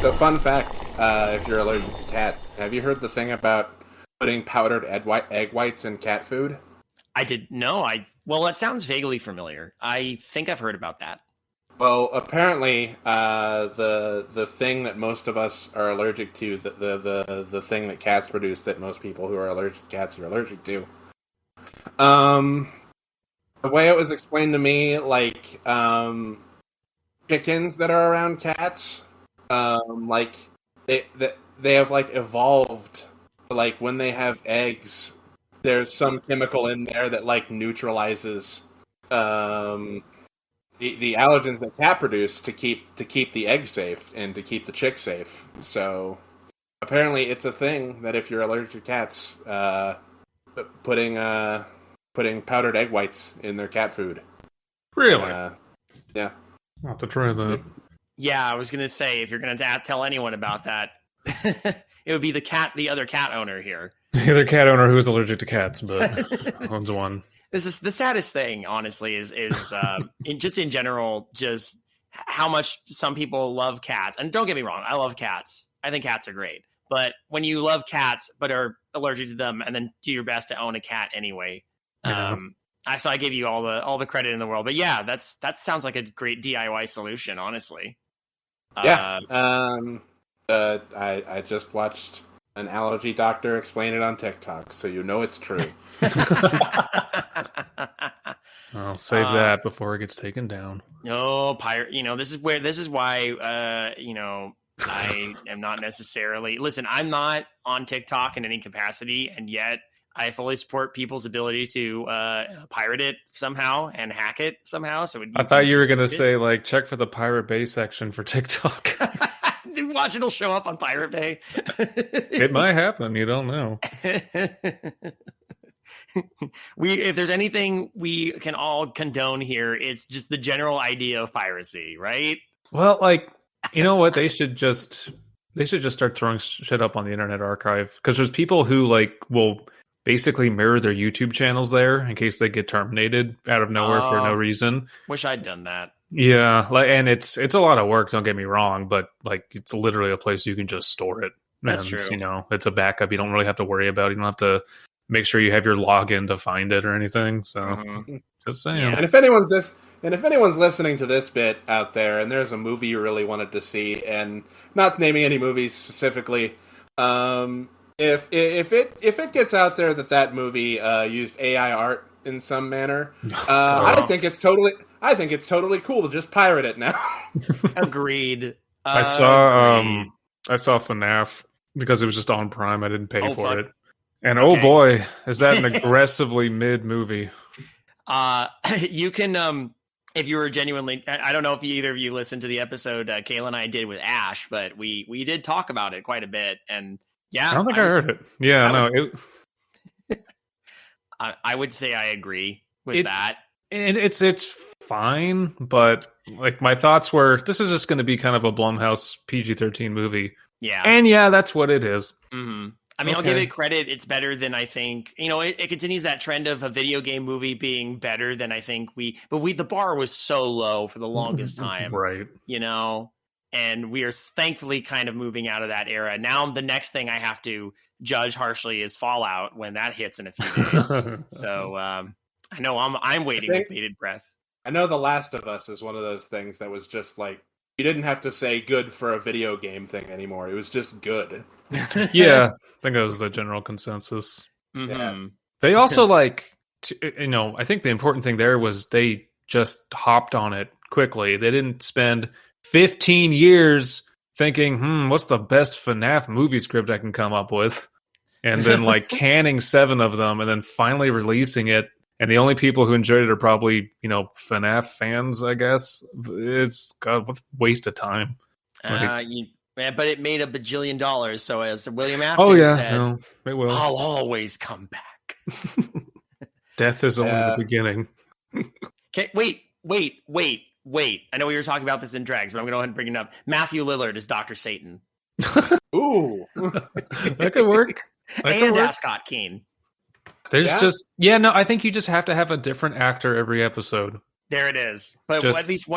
So fun fact, if you're allergic to cat, have you heard the thing about putting powdered egg whites in cat food? I did no. Well, that sounds vaguely familiar. I think I've heard about that. Well, apparently, the thing that most of us are allergic to, the thing that cats produce that most people who are allergic to cats are allergic to. The way it was explained to me, like chickens that are around cats, like they have like evolved. Like when they have eggs, there's some chemical in there that like neutralizes the allergens that cat produce to keep the egg safe and to keep the chick safe. So apparently, it's a thing that if you're allergic to cats, putting powdered egg whites in their cat food. Really? Yeah. I'll have to try that. Yeah, I was gonna say if you're gonna tell anyone about that, it would be the other cat owner here. The other cat owner who is allergic to cats, but owns one. This is the saddest thing, honestly, is in general, just how much some people love cats. And don't get me wrong, I love cats. I think cats are great. But when you love cats but are allergic to them and then do your best to own a cat anyway, so I give you all the credit in the world. But yeah, that sounds like a great DIY solution, honestly. Yeah. I just watched an allergy doctor explain it on TikTok, so you know it's true. I'll save that before it gets taken down. No, pirate. This is why. I am not necessarily. Listen, I'm not on TikTok in any capacity, and yet I fully support people's ability to pirate it somehow and hack it somehow. So I thought you were going to say, like, check for the Pirate Bay section for TikTok. Watch, it'll show up on Pirate Bay. It might happen. You don't know. If there's anything we can all condone here, it's just the general idea of piracy, right? Well, like, you know what? They should just start throwing shit up on the Internet Archive, because there's people who like will basically mirror their YouTube channels there in case they get terminated out of nowhere for no reason. Wish I'd done that. Yeah, like, and it's a lot of work, don't get me wrong, but like it's literally a place you can just store it. That's and, true. It's a backup. You don't really have to worry about it. You don't have to make sure you have your login to find it or anything. So just saying. Yeah. And if anyone's listening to this bit out there, and there's a movie you really wanted to see, and not naming any movies specifically, if it gets out there that movie used AI art in some manner, I think it's totally cool to just pirate it now. Agreed. I saw FNAF because it was just on Prime. I didn't pay for it. And oh boy, is that an aggressively mid movie. You can, if you were genuinely, I don't know if either of you listened to the episode Kayla and I did with Ash, but we did talk about it quite a bit. And yeah, I don't think I heard it. Yeah, I would say I agree with that. It's fine, but like my thoughts were, this is just going to be kind of a Blumhouse PG-13 movie. Yeah. And yeah, that's what it is. Mm-hmm. I mean, I'll give it credit. It's better than I think. It continues that trend of a video game movie being better than I think the bar was so low for the longest time. Right. And we are thankfully kind of moving out of that era. Now the next thing I have to judge harshly is Fallout when that hits in a few days. So I know I'm waiting with bated breath. I know The Last of Us is one of those things that was just like, you didn't have to say good for a video game thing anymore. It was just good. Yeah, I think that was the general consensus. Mm-hmm. Yeah. They also I think the important thing there was they just hopped on it quickly. They didn't spend 15 years thinking, what's the best FNAF movie script I can come up with? And then like canning 7 of them and then finally releasing it. And the only people who enjoyed it are probably, FNAF fans, I guess. It's God, what a waste of time. But it made $1 bajillion. So as William Afton said, it will. I'll always come back. Death is only the beginning. Okay, wait. I know we were talking about this in Drags, but I'm going to go ahead and bring it up. Matthew Lillard is Dr. Satan. Ooh. That could work. Ascott Keane. There's I think you just have to have a different actor every episode. There it is. But at least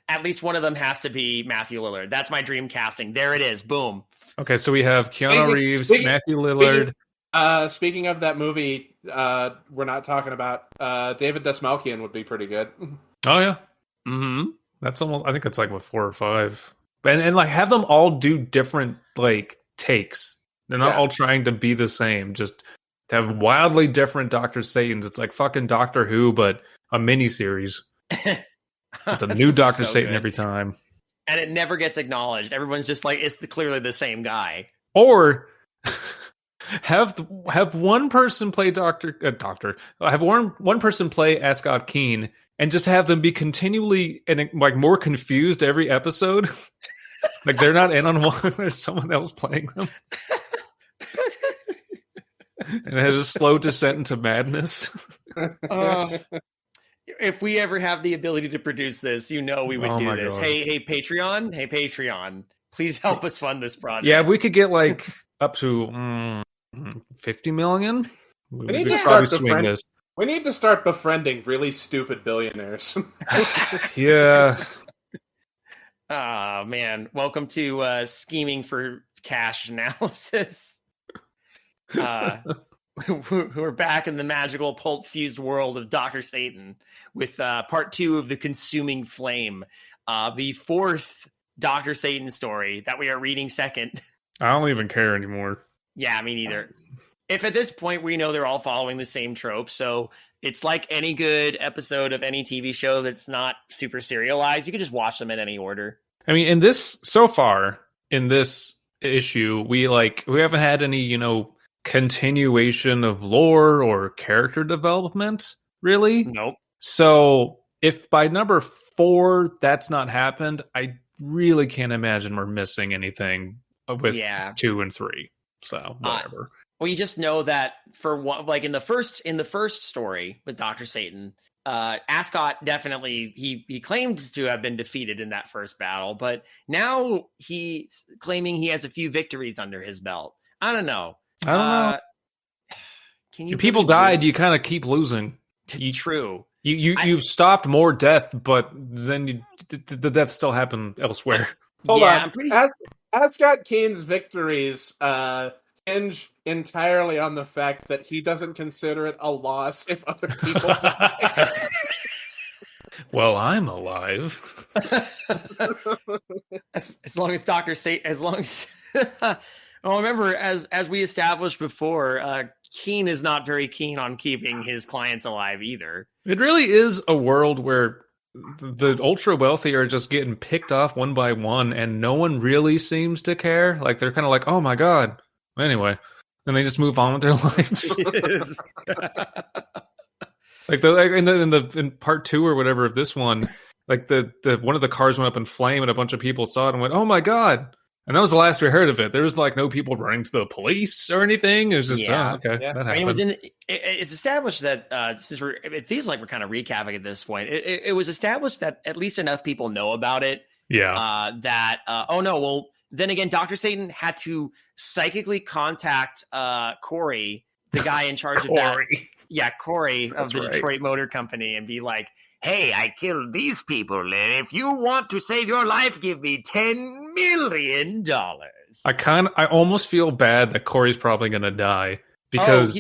at least one of them has to be Matthew Lillard. That's my dream casting. There it is. Boom. Okay, so we have Keanu Reeves, Matthew Lillard. Speaking of that movie, we're not talking about David Dastmalchian would be pretty good. Oh yeah, Mm-hmm. that's almost. I think it's like 4 or 5, and like have them all do different like takes. They're not all trying to be the same. Just to have wildly different Dr. Satans. It's like fucking Doctor Who, but a mini series. It's a new Dr. Satan every time. And it never gets acknowledged. Everyone's just like, it's clearly the same guy. Or have one person play have one person play Ascott Keane and just have them be continually and like more confused every episode. Like they're not in on one, there's someone else playing them. And it has a slow descent into madness. If we ever have the ability to produce this, we would do this. God. Hey Patreon, please help us fund this project. Yeah, if we could get like up to 50 million, we need to start this. We need to start befriending really stupid billionaires. Yeah. Oh man, welcome to scheming for cash analysis. We're back in the magical pulp-fused world of Dr. Satan with part 2 of The Consuming Flame, the 4th Dr. Satan story that we are reading second. I don't even care anymore. Yeah, me neither. If at this point we know they're all following the same trope, so it's like any good episode of any TV show that's not super serialized. You can just watch them in any order. I mean, so far in this issue, we haven't had any, continuation of lore or character development, really. Nope. So if by number 4 that's not happened, I really can't imagine we're missing anything with 2 and 3. So whatever. Well, you just know that for one, like in the first story with Dr. Satan, Ascot definitely he claimed to have been defeated in that first battle, but now he's claiming he has a few victories under his belt. I don't know. People died, you kind of keep losing. True. You've stopped more death, but then the deaths still happen elsewhere. Hold on. Ascot Keane's victories hinge entirely on the fact that he doesn't consider it a loss if other people die. Well, I'm alive. As long as Dr. Satan, as long as... Well, remember, as we established before, Keane is not very keen on keeping his clients alive either. It really is a world where the ultra wealthy are just getting picked off one by one, and no one really seems to care. Like they're kind of like, "Oh my god." Anyway, and they just move on with their lives. Like in part 2 or whatever of this one, like the one of the cars went up in flame, and a bunch of people saw it and went, "Oh my god." And that was the last we heard of it. There was like no people running to the police or anything. It was just, that happened. I mean, it's established that it feels like we're kind of recapping at this point. It was established that at least enough people know about it. Yeah. Then again, Dr. Satan had to psychically contact Corey, the guy in charge of that. Yeah, Corey of the Detroit Motor Company, and be like, "Hey, I killed these people, and if you want to save your life, give me $10 million." I almost feel bad that Corey's probably gonna die because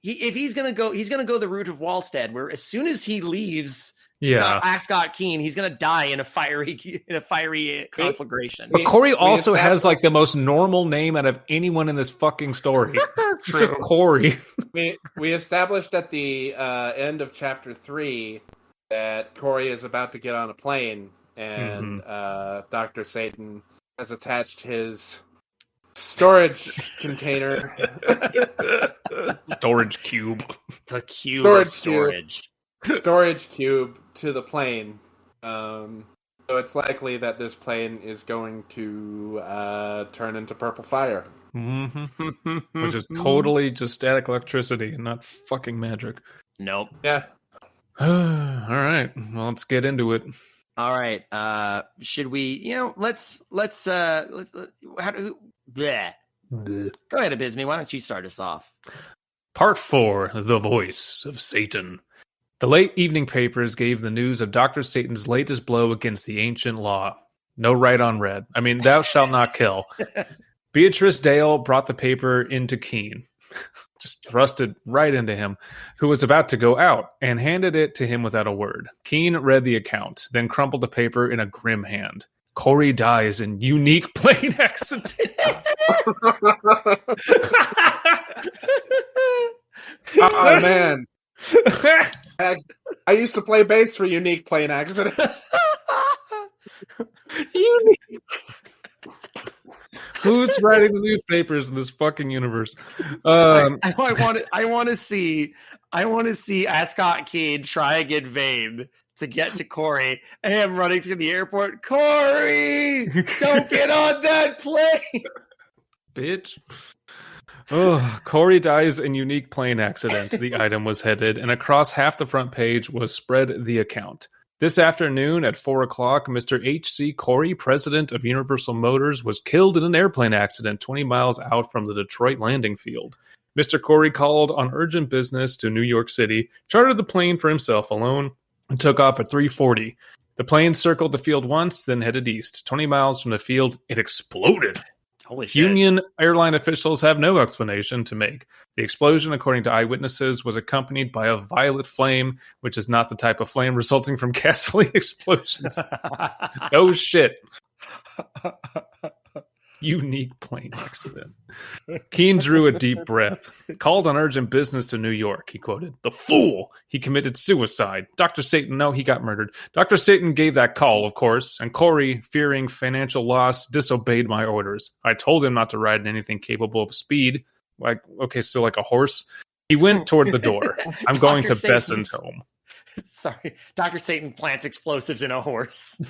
he's gonna go the route of Wallstead, where as soon as he leaves Ascot Keane, he's gonna die in a fiery conflagration. But Corey also has like the most normal name out of anyone in this fucking story. It's just Corey. We established at the end of chapter 3 that Corey is about to get on a plane, and Dr. Satan has attached his storage container. Storage cube. The cube of storage. Storage cube to the plane. So it's likely that this plane is going to turn into purple fire. Which is totally just static electricity and not fucking magic. Nope. Yeah. All right. Well, let's get into it. All right. Should we? Let's. How do? Bleh. Go ahead, Abysmii. Why don't you start us off? Part 4: The Voice of Satan. The late evening papers gave the news of Dr. Satan's latest blow against the ancient law. No right on red. I mean, thou shalt not kill. Beatrice Dale brought the paper into Keane, just thrust it right into him, who was about to go out, and handed it to him without a word. Keane read the account, then crumpled the paper in a grim hand. Corey dies in unique plane accident. Oh, man. I used to play bass for Unique Plane Accident. Unique. Who's writing the newspapers in this fucking universe? I want to see Ascott Keane try and get Vane to get to Corey, and him running through the airport. Corey, don't get on that plane, bitch. Oh, Corey dies in unique plane accident. The item was headed, and across half the front page was spread the account. This afternoon at 4 o'clock, Mr. H.C. Corey, president of Universal Motors, was killed in an airplane accident 20 miles out from the Detroit landing field. Mr. Corey called on urgent business to New York City, chartered the plane for himself alone, and took off at 3:40. The plane circled the field once, then headed east. 20 miles from the field, it exploded. Holy shit. Union airline officials have no explanation to make. The explosion, according to eyewitnesses, was accompanied by a violet flame, which is not the type of flame resulting from gasoline explosions. Oh, shit. Unique plane accident. Keane drew a deep breath. Called on urgent business to New York, he quoted. The fool! He committed suicide. Dr. Satan, no, he got murdered. Dr. Satan gave that call, of course, and Corey, fearing financial loss, disobeyed my orders. I told him not to ride in anything capable of speed. Like a horse. He went toward the door. I'm going to Besson's home. Sorry. Dr. Satan plants explosives in a horse.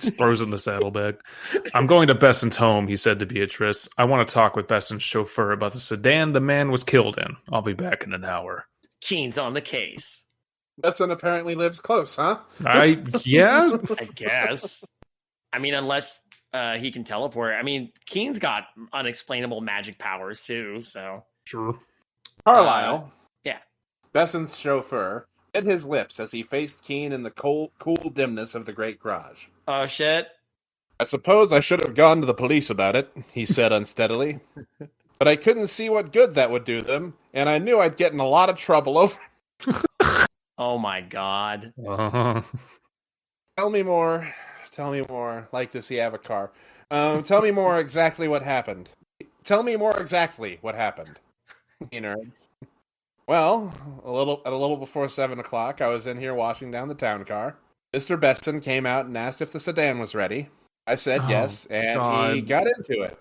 Just throws in the saddlebag. I'm going to Besson's home, he said to Beatrice. I want to talk with Besson's chauffeur about the sedan the man was killed in. I'll be back in an hour. Keane's on the case. Besson apparently lives close, huh? Yeah? I guess. I mean, unless he can teleport. I mean, Keane's got unexplainable magic powers, too, so. Sure. Carlisle. Yeah. Besson's chauffeur bit his lips as he faced Keane in the cool dimness of the great garage. Oh, shit. I suppose I should have gone to the police about it, he said unsteadily. But I couldn't see what good that would do them, and I knew I'd get in a lot of trouble over it. Oh, my God. Uh-huh. Tell me more. Like to see Avatar. Tell me more exactly what happened. You nerd. Well, a little before 7 o'clock, I was in here washing down the town car. Mr. Besson came out and asked if the sedan was ready. I said yes, and he got into it.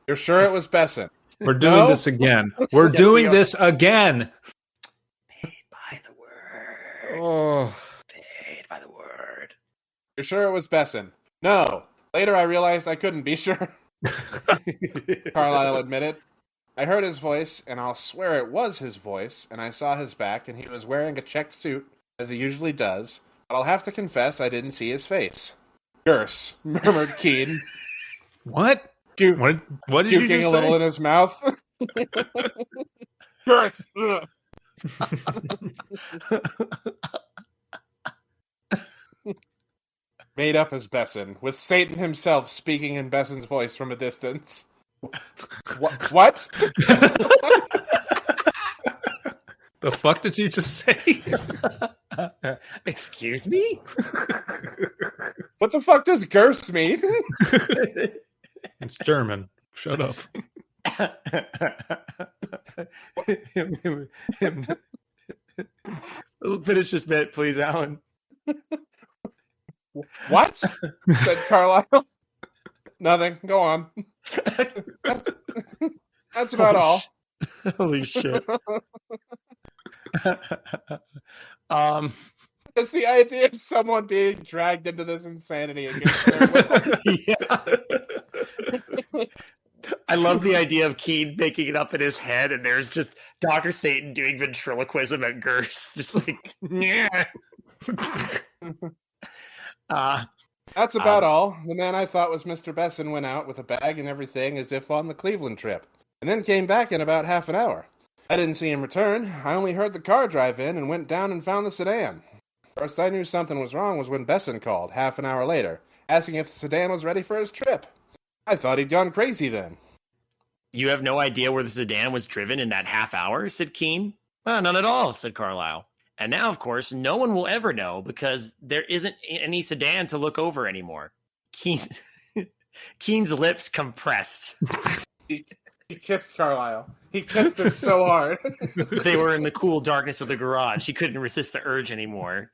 You're sure it was Besson? We're doing this again. We're doing this again. Paid by the word. Oh. Paid by the word. You're sure it was Besson? No. Later I realized I couldn't be sure. Carlisle admitted. I heard his voice, and I'll swear it was his voice, and I saw his back, and he was wearing a checked suit, as he usually does, but I'll have to confess I didn't see his face. Curse, murmured Keane. What? What did you just say? A little in his mouth. Curse. Made up as Besson, with Satan himself speaking in Besson's voice from a distance. What? The fuck did you just say? Excuse me? What the fuck does Gers mean? It's German. Shut up. Finish this bit, please, Alan. What? Said Carlisle. Nothing. Go on. That's about all. Holy shit. It's the idea of someone being dragged into this insanity against their will. Yeah. I love the idea of Keane making it up in his head, and there's just Dr. Satan doing ventriloquism at Gers. Just like, yeah. That's about all. The man I thought was Mr. Besson went out with a bag and everything as if on the Cleveland trip, and then came back in about half an hour. I didn't see him return. I only heard the car drive in and went down and found the sedan. First I knew something was wrong was when Besson called, half an hour later, asking if the sedan was ready for his trip. I thought he'd gone crazy then. You have no idea where the sedan was driven in that half hour, said Keane. Well, none at all, said Carlyle. And now, of course, no one will ever know because there isn't any sedan to look over anymore. Keane's lips compressed. He kissed Carlyle. He kissed him so hard. They were in the cool darkness of the garage. He couldn't resist the urge anymore.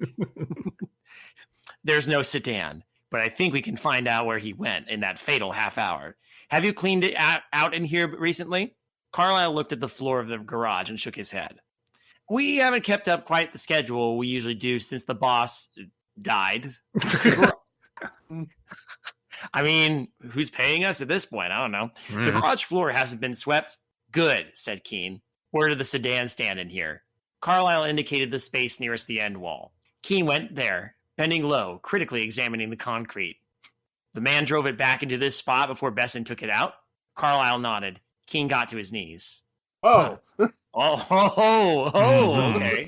There's no sedan, but I think we can find out where he went in that fatal half hour. Have you cleaned it out in here recently? Carlyle looked at the floor of the garage and shook his head. We haven't kept up quite the schedule we usually do since the boss died. I mean, who's paying us at this point? I don't know. The garage floor hasn't been swept. Good, said Keane. Where did the sedan stand in here? Carlyle indicated the space nearest the end wall. Keane went there, bending low, critically examining the concrete. The man drove it back into this spot before Besson took it out. Carlyle nodded. Keane got to his knees. Oh. Okay.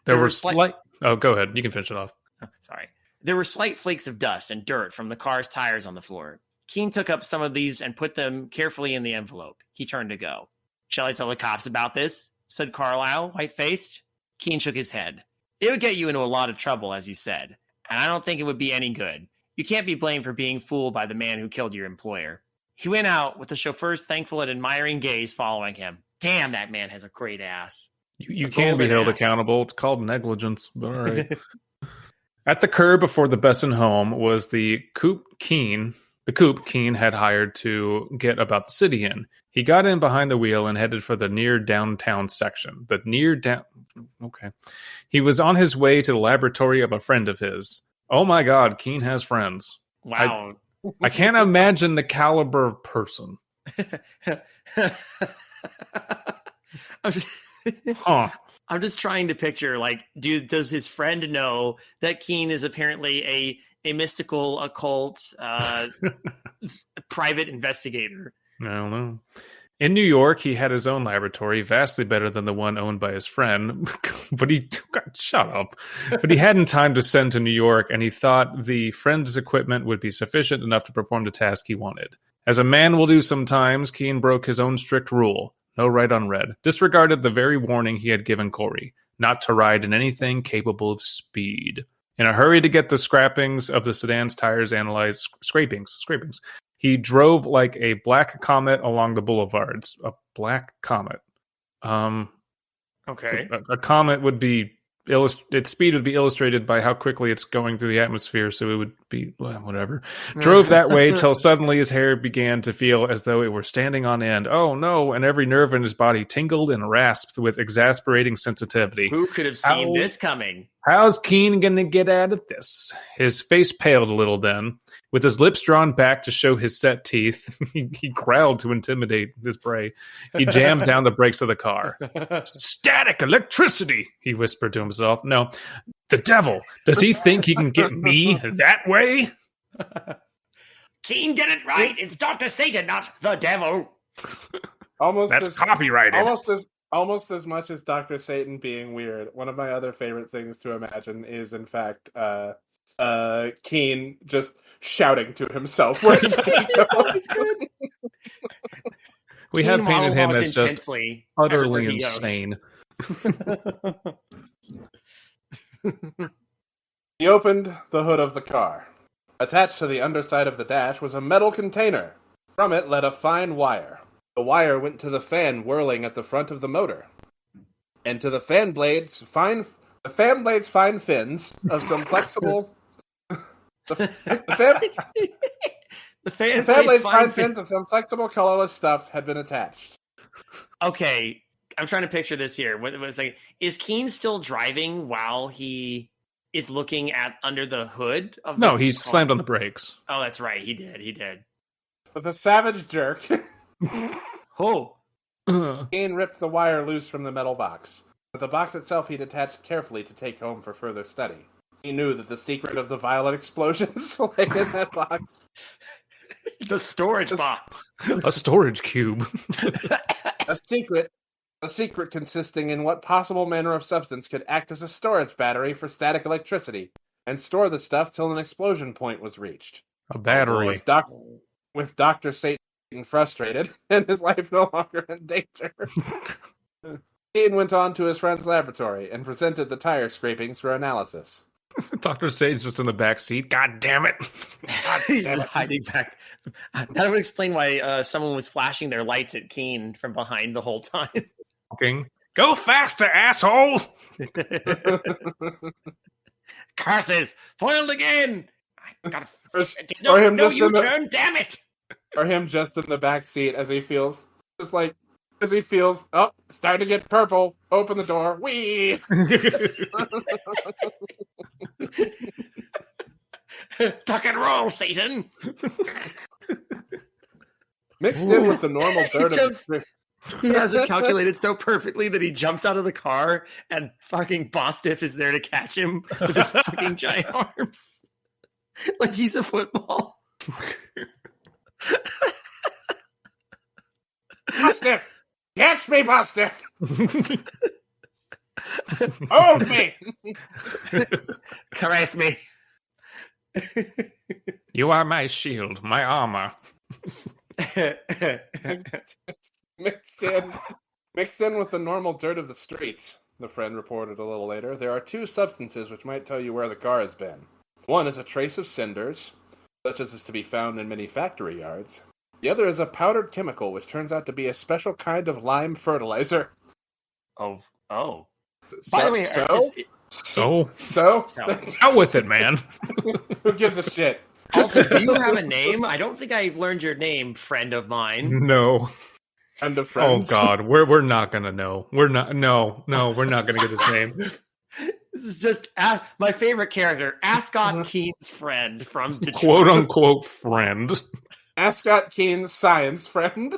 There were slight... Oh, go ahead. You can finish it off. Sorry. There were slight flakes of dust and dirt from the car's tires on the floor. Keane took up some of these and put them carefully in the envelope. He turned to go. Shall I tell the cops about this? Said Carlyle, white-faced. Keane shook his head. It would get you into a lot of trouble, as you said, and I don't think it would be any good. You can't be blamed for being fooled by the man who killed your employer. He went out with the chauffeur's thankful and admiring gaze following him. Damn, that man has a great ass. You can be held accountable. It's called negligence, but all right. At the curb before the Besson home was the coupe Keane had hired to get about the city in. He got in behind the wheel and headed for the near downtown section. Okay. He was on his way to the laboratory of a friend of his. Oh my God, Keane has friends. Wow. I can't imagine the caliber of person. I'm just trying to picture, like, does his friend know that Keane is apparently a mystical, occult, private investigator? I don't know. In New York, he had his own laboratory, vastly better than the one owned by his friend. But shut up. But he hadn't time to send to New York, and he thought the friend's equipment would be sufficient enough to perform the task he wanted. As a man will do sometimes, Keane broke his own strict rule. No write on red. Disregarded the very warning he had given Corey, not to ride in anything capable of speed. In a hurry to get the scrapings of the sedan's tires analyzed, scrapings. He drove like a black comet along the boulevards. A black comet. Okay. A comet would be its speed would be illustrated by how quickly it's going through the atmosphere, so it would be whatever. Drove that way till suddenly his hair began to feel as though it were standing on end. Oh no, and every nerve in his body tingled and rasped with exasperating sensitivity. Who could have seen this coming? How's Keane gonna get out of this? His face paled a little then. With his lips drawn back to show his set teeth, he growled to intimidate his prey. He jammed down the brakes of the car. Static electricity, he whispered to himself. No, the devil. Does he think he can get me that way? Keane, get it right. It's Dr. Satan, not the devil. That's copyrighted. Almost as much as Dr. Satan being weird. One of my other favorite things to imagine is, in fact, Keane just shouting to himself. Where he goes. We have painted him as just utterly insane. He opened the hood of the car. Attached to the underside of the dash was a metal container. From it led a fine wire. The wire went to the fan whirling at the front of the motor, and to the fan blades fine fins of some flexible. The fan blades fine fins of some flexible, colorless stuff had been attached. Okay, I'm trying to picture this here. Is Keane still driving while he is looking at under the hood of? No, he slammed on the brakes. Oh, that's right. He did. With a savage jerk. Oh. Keane ripped the wire loose from the metal box. But the box itself he'd attached carefully to take home for further study. He knew that the secret of the violent explosions lay in that box. The storage box. A storage cube. A secret consisting in what possible manner of substance could act as a storage battery for static electricity and store the stuff till an explosion point was reached. A battery. With Dr. Satan frustrated and his life no longer in danger, Keane went on to his friend's laboratory and presented the tire scrapings for analysis. Dr. Sage's just in the back seat. God damn it. He's hiding back. That would explain why someone was flashing their lights at Keane from behind the whole time. Go faster, asshole! Curses! Foiled again! I gotta... No U-turn, damn it! Or him just in the back seat as he feels, oh, it's starting to get purple. Open the door. Whee! Tuck and roll, Satan! Mixed in with the normal dirt of... He has it calculated so perfectly that he jumps out of the car and fucking Bostiff is there to catch him with his fucking giant arms. Like he's a football. Bostiff! Catch me, Bostiff! Hold me! Caress me. You are my shield, my armor. Mixed in with the normal dirt of the streets, the friend reported a little later, there are two substances which might tell you where the car has been. One is a trace of cinders, such as is to be found in many factory yards. The other is a powdered chemical, which turns out to be a special kind of lime fertilizer. Oh. By the way, So? Out with it, man. Who gives a shit? Also, do you have a name? I don't think I learned your name, friend of mine. No. Friend of friends. Oh God, we're not gonna know. We're not. No, we're not gonna get his name. This is just my favorite character, Ascott Keane's friend from Detroit. Quote unquote friend. Ascott Keane's science friend.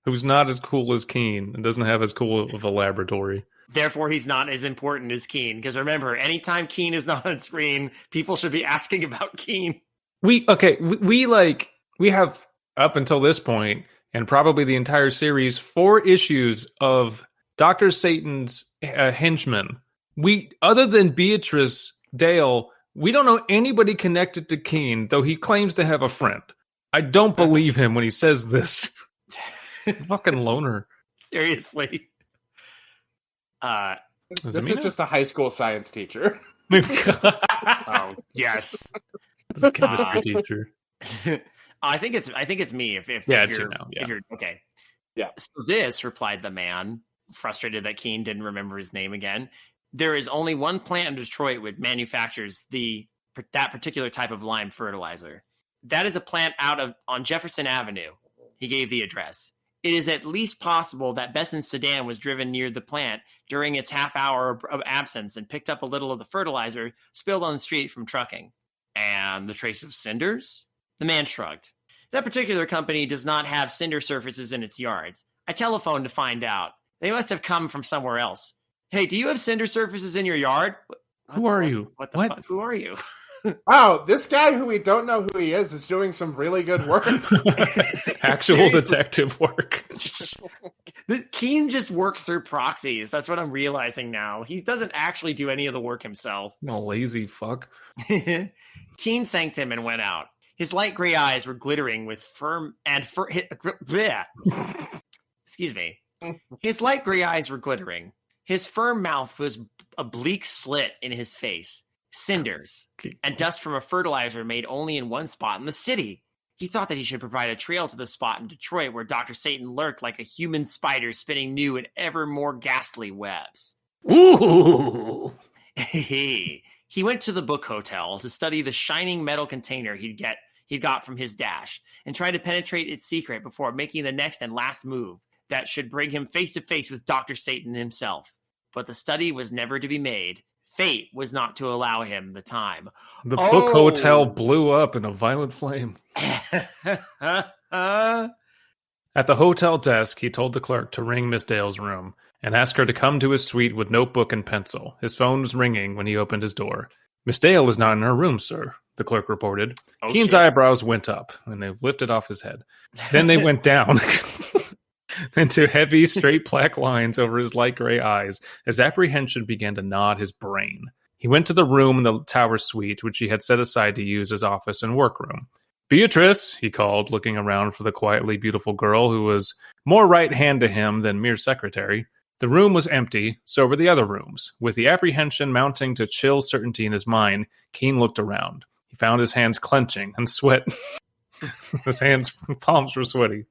Who's not as cool as Keane and doesn't have as cool of a laboratory. Therefore, he's not as important as Keane. Because remember, anytime Keane is not on screen, people should be asking about Keane. We have up until this point, and probably the entire series, 4 issues of Dr. Satan's henchmen. Other than Beatrice Dale, we don't know anybody connected to Keane, though he claims to have a friend. I don't believe him when he says this. Fucking loner. Seriously. This is just a high school science teacher. Oh, yes. This is a chemistry teacher. I think it's me. If it's you now. Yeah. If you're okay. Yeah. So this, replied the man, frustrated that Keane didn't remember his name again. There is only one plant in Detroit which manufactures that particular type of lime fertilizer. That is a plant on Jefferson Avenue. He gave the address. It is at least possible that Besson's sedan was driven near the plant during its half hour of absence and picked up a little of the fertilizer spilled on the street from trucking. And the trace of cinders? The man shrugged. That particular company does not have cinder surfaces in its yards. I telephoned to find out. They must have come from somewhere else. Hey, do you have cinder surfaces in your yard? Who are you? What the fuck? Who are you? Wow, this guy who we don't know who he is doing some really good work. Actual detective work. Keane just works through proxies. That's what I'm realizing now. He doesn't actually do any of the work himself. No lazy fuck. Keane thanked him and went out. His light gray eyes were glittering with excuse me. His light gray eyes were glittering. His firm mouth was a bleak slit in his face. Cinders and dust from a fertilizer made only in one spot in the city. He thought that he should provide a trail to the spot in Detroit where Dr. Satan lurked like a human spider spinning new and ever more ghastly webs. Ooh! He went to the book hotel to study the shining metal container he'd got from his dash and try to penetrate its secret before making the next and last move that should bring him face to face with Dr. Satan himself. But the study was never to be made. Fate was not to allow him the time. The book hotel blew up in a violent flame. At the hotel desk, he told the clerk to ring Miss Dale's room and ask her to come to his suite with notebook and pencil. His phone was ringing when he opened his door. Miss Dale is not in her room, sir. the clerk reported. Oh, Keene's shit. eyebrows went up, and they lifted off his head. Then they went down into heavy, straight black lines over his light gray eyes as apprehension began to gnawed his brain. He went to the room in the tower suite, which he had set aside to use as office and workroom. Beatrice, he called, looking around for the quietly beautiful girl who was more right hand to him than mere secretary. The room was empty, so were the other rooms. With the apprehension mounting to chill certainty in his mind, Keene looked around. He found his hands clenching and sweat. His palms were sweaty.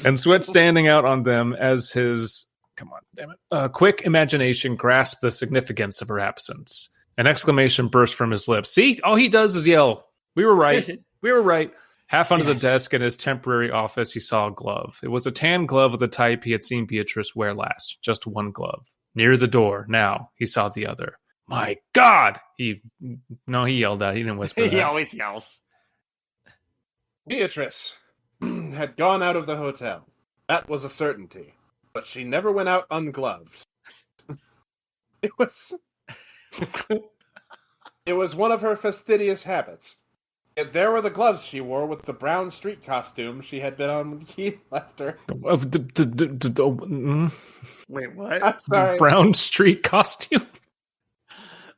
And sweat standing out on them as his... Come on, damn it. Quick imagination grasped the significance of her absence. An exclamation burst from his lips. See? All he does is yell. We were right. We were right. Half under the desk in his temporary office, he saw a glove. It was a tan glove of the type he had seen Beatrice wear last. Just one glove. Near the door, now, he saw the other. My God! He yelled out. He didn't whisper. He always yells. Beatrice had gone out of the hotel. That was a certainty. But she never went out ungloved. It was one of her fastidious habits. Yet there were the gloves she wore with the brown street costume she had been on when Keene left her. Wait, what? I'm sorry. The brown street costume?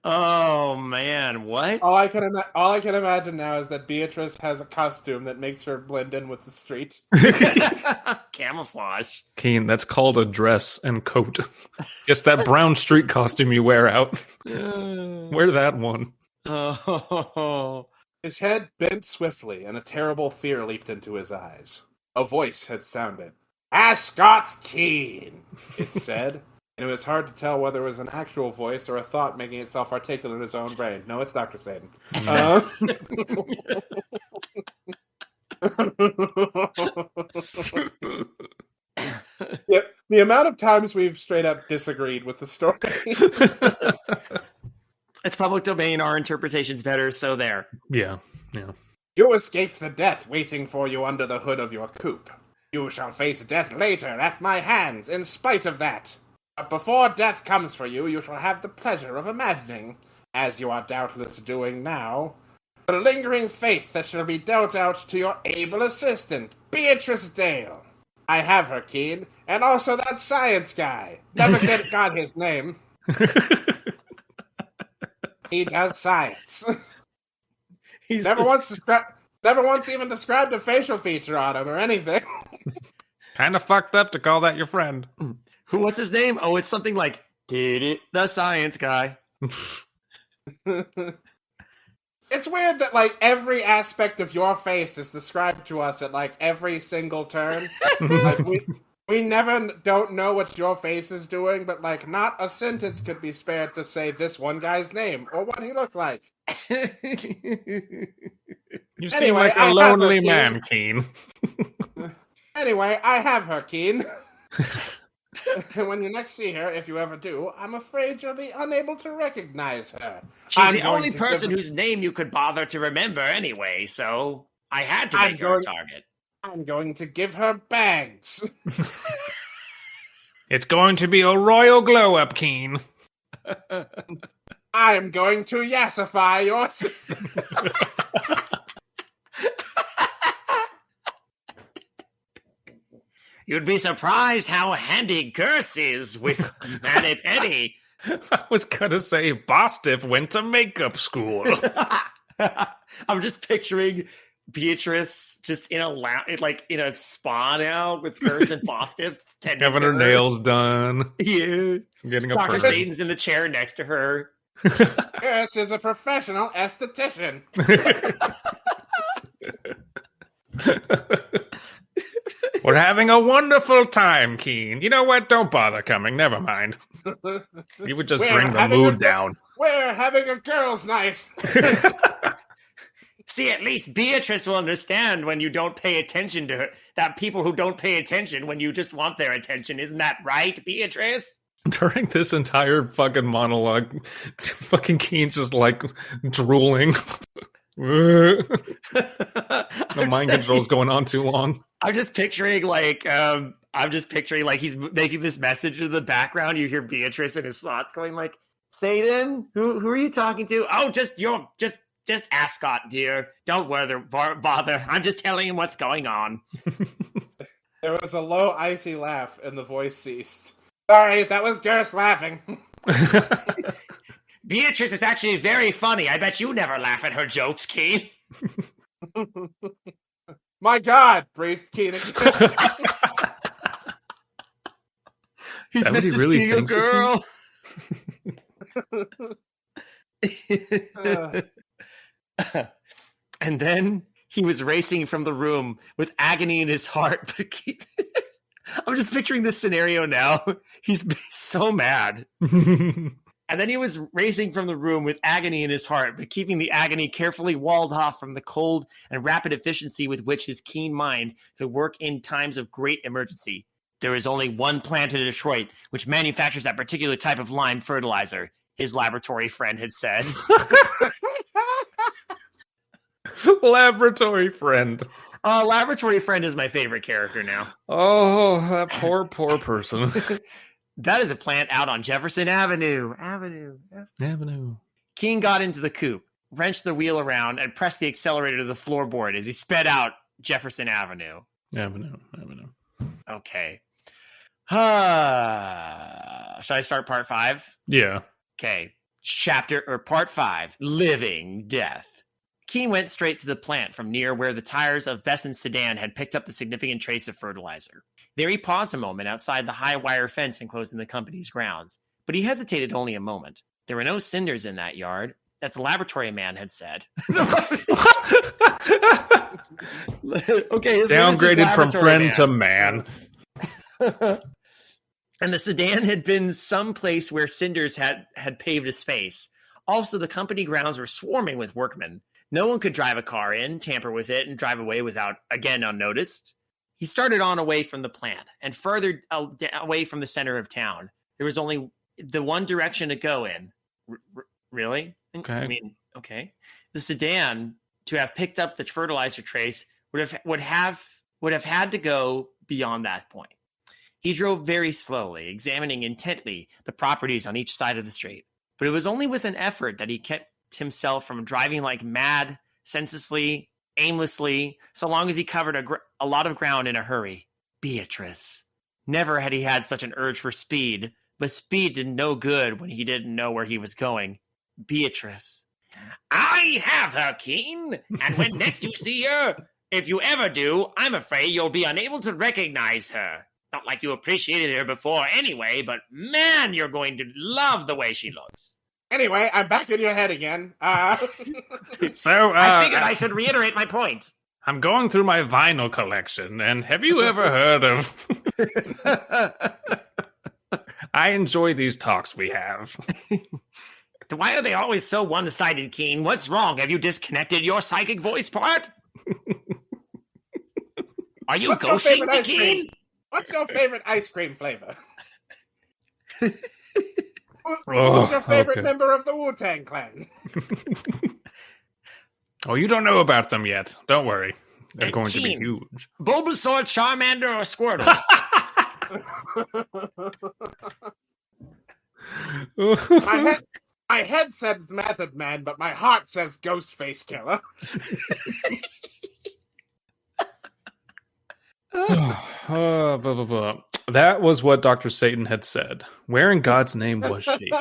Oh, man, what? All I can imagine now is that Beatrice has a costume that makes her blend in with the streets. Camouflage. Keene, that's called a dress and coat. Guess that brown street costume you wear out. Wear that one. Oh. His head bent swiftly, and a terrible fear leaped into his eyes. A voice had sounded. Ascott Keane, it said. And it was hard to tell whether it was an actual voice or a thought making itself articulate in his own brain. No, it's Dr. Satan. Yep. The amount of times we've straight up disagreed with the story. It's public domain. Our interpretation's better, so there. Yeah. You escaped the death waiting for you under the hood of your coupe. You shall face death later at my hands, in spite of that. But before death comes for you, you shall have the pleasure of imagining, as you are doubtless doing now, the lingering fate that shall be dealt out to your able assistant, Beatrice Dale. I have her, Keene, and also that science guy. Never got his name. He does science. Never once even described a facial feature on him or anything. Kind of fucked up to call that your friend. What's his name? Oh, it's something like the science guy. It's weird that, like, every aspect of your face is described to us at, like, every single turn. Like, we never don't know what your face is doing, but, like, not a sentence could be spared to say this one guy's name or what he looked like. You seem like a lonely man, Keene. Anyway, I have her, Keene. And when you next see her, if you ever do, I'm afraid you'll be unable to recognize her. She's the only person whose name you could bother to remember anyway, so I had to make her a target. I'm going to give her bags. It's going to be a royal glow-up, Keene. I'm going to yassify your system. You'd be surprised how handy Curse is with Manny Penny. I was gonna say Bostiff went to makeup school. I'm just picturing Beatrice just in a spa now with Curse and Bostiff having her nails done. Yeah. Getting a Dr. Satan's in the chair next to her. Curse is a professional esthetician. We're having a wonderful time, Keene. You know what? Don't bother coming. Never mind. You would just bring the mood down. We're having a girls' night. See, at least Beatrice will understand when you don't pay attention to her. That people who don't pay attention when you just want their attention. Isn't that right, Beatrice? During this entire fucking monologue, fucking Keene's just like drooling. The mind control's going on too long. I'm just picturing he's making this message in the background. You hear Beatrice and his thoughts going like, Satan, who are you talking to? Oh, just Just Ascot, dear. Don't bother. I'm just telling him what's going on. There was a low, icy laugh, and the voice ceased. Sorry, that was Gerst laughing. Beatrice is actually very funny. I bet you never laugh at her jokes, Keane. My God, breathed Keane. He's Mr. Really Steel Girl. And then he was racing from the room with agony in his heart. But I'm just picturing this scenario now. He's so mad. And then he was racing from the room with agony in his heart, but keeping the agony carefully walled off from the cold and rapid efficiency with which his keen mind could work in times of great emergency. There is only one plant in Detroit which manufactures that particular type of lime fertilizer, his laboratory friend had said. Laboratory friend. Laboratory friend is my favorite character now. Oh, that poor person. That is a plant out on Jefferson Avenue. Avenue. Keane got into the coupe, wrenched the wheel around, and pressed the accelerator to the floorboard as he sped out Jefferson Avenue. Avenue. Okay. Shall I start part 5? Yeah. Okay. Part 5, Living Death. Keane went straight to the plant from near where the tires of Besson's sedan had picked up the significant trace of fertilizer. There he paused a moment outside the high wire fence enclosing the company's grounds, but he hesitated only a moment. There were no cinders in that yard, as the laboratory man had said. Okay, downgraded from friend to man. And the sedan had been someplace where cinders had paved a space. Also, the company grounds were swarming with workmen. No one could drive a car in, tamper with it, and drive away without, again, unnoticed. He started on away from the plant and further away from the center of town. There was only the one direction to go in. Really? Okay. I mean, okay. The sedan, to have picked up the fertilizer trace, would have had to go beyond that point. He drove very slowly, examining intently the properties on each side of the street. But it was only with an effort that he kept himself from driving like mad, senselessly, aimlessly, so long as he covered a lot of ground in a hurry. Beatrice. Never had he had such an urge for speed, but speed did no good when he didn't know where he was going. Beatrice. I have her, Keane, and when next you see her, if you ever do, I'm afraid you'll be unable to recognize her. Not like you appreciated her before anyway, but man, you're going to love the way she looks. Anyway, I'm back in your head again. So, I figured I should reiterate my point. I'm going through my vinyl collection, and have you ever heard of... I enjoy these talks we have. Why are they always so one-sided, Keane? What's wrong? Have you disconnected your psychic voice part? Are you ghosting me, Keane? What's your favorite ice cream flavor? Oh, who's your favorite member of the Wu-Tang Clan? Oh, you don't know about them yet. Don't worry. They're going to be huge. Bulbasaur, Charmander, or Squirtle? My head says Method Man, but my heart says Ghostface Killer. Blah, blah, blah. That was what Dr. Satan had said. Where in God's name was she?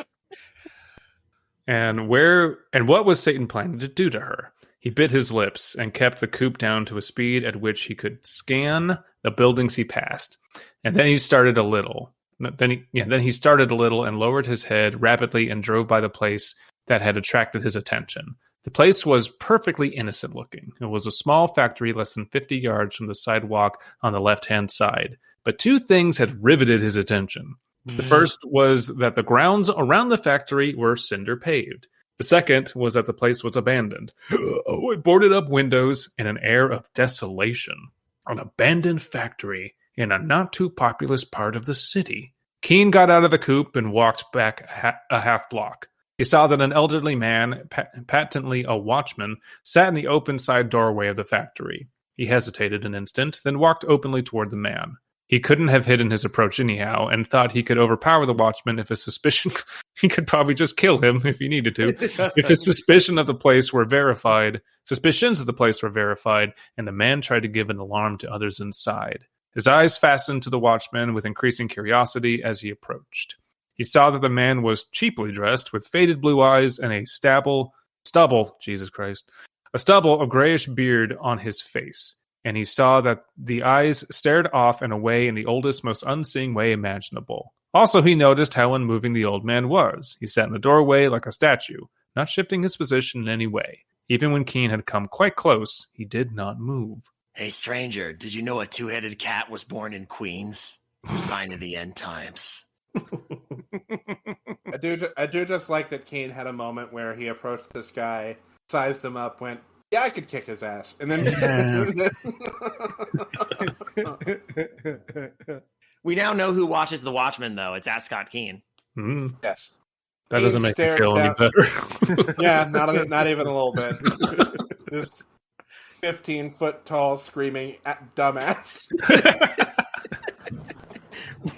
And what was Satan planning to do to her? He bit his lips and kept the coupe down to a speed at which he could scan the buildings he passed. And then he started a little. Then he started a little and lowered his head rapidly and drove by the place that had attracted his attention. The place was perfectly innocent looking. It was a small factory less than 50 yards from the sidewalk on the left-hand side. But two things had riveted his attention. The first was that the grounds around the factory were cinder paved. The second was that the place was abandoned. With boarded up windows and an air of desolation. An abandoned factory in a not too populous part of the city. Keane got out of the coupe and walked back a half block. He saw that an elderly man, patently a watchman, sat in the open side doorway of the factory. He hesitated an instant, then walked openly toward the man. He couldn't have hidden his approach anyhow, and thought he could overpower the watchman if his suspicion... he could probably just kill him if he needed to. If his suspicions of the place were verified, and the man tried to give an alarm to others inside. His eyes fastened to the watchman with increasing curiosity as he approached. He saw that the man was cheaply dressed, with faded blue eyes and a stubble of grayish beard on his face. And he saw that the eyes stared off and away in the oldest, most unseeing way imaginable. Also, he noticed how unmoving the old man was. He sat in the doorway like a statue, not shifting his position in any way. Even when Keane had come quite close, he did not move. Hey, stranger, did you know a two-headed cat was born in Queens? It's a sign of the end times. I do just like that Keane had a moment where he approached this guy, sized him up, went, yeah, I could kick his ass. And then... We now know who watches The Watchmen, though. It's Ascott Keane. Mm. Yes. That doesn't make me feel any better. Yeah, not even a little bit. This 15-foot tall, screaming dumbass.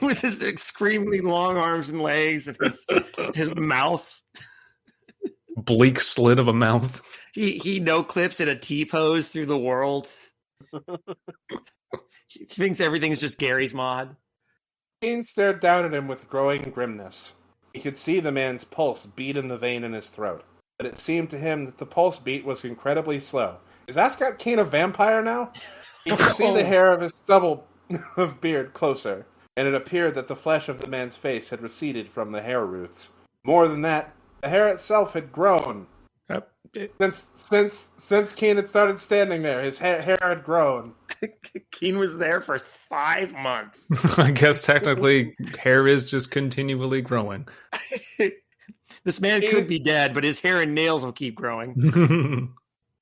With his extremely long arms and legs and his mouth. Bleak slit of a mouth. He no clips in a T-pose through the world. He thinks everything's just Gary's mod. Keane stared down at him with growing grimness. He could see the man's pulse beat in the vein in his throat, but it seemed to him that the pulse beat was incredibly slow. Is Ascott Keane a vampire now? He could see the hair of his stubble of beard closer, and it appeared that the flesh of the man's face had receded from the hair roots. More than that, the hair itself had grown. Since Keane had started standing there, his hair had grown. Keane was there for 5 months. I guess technically hair is just continually growing. This man could be dead, but his hair and nails will keep growing.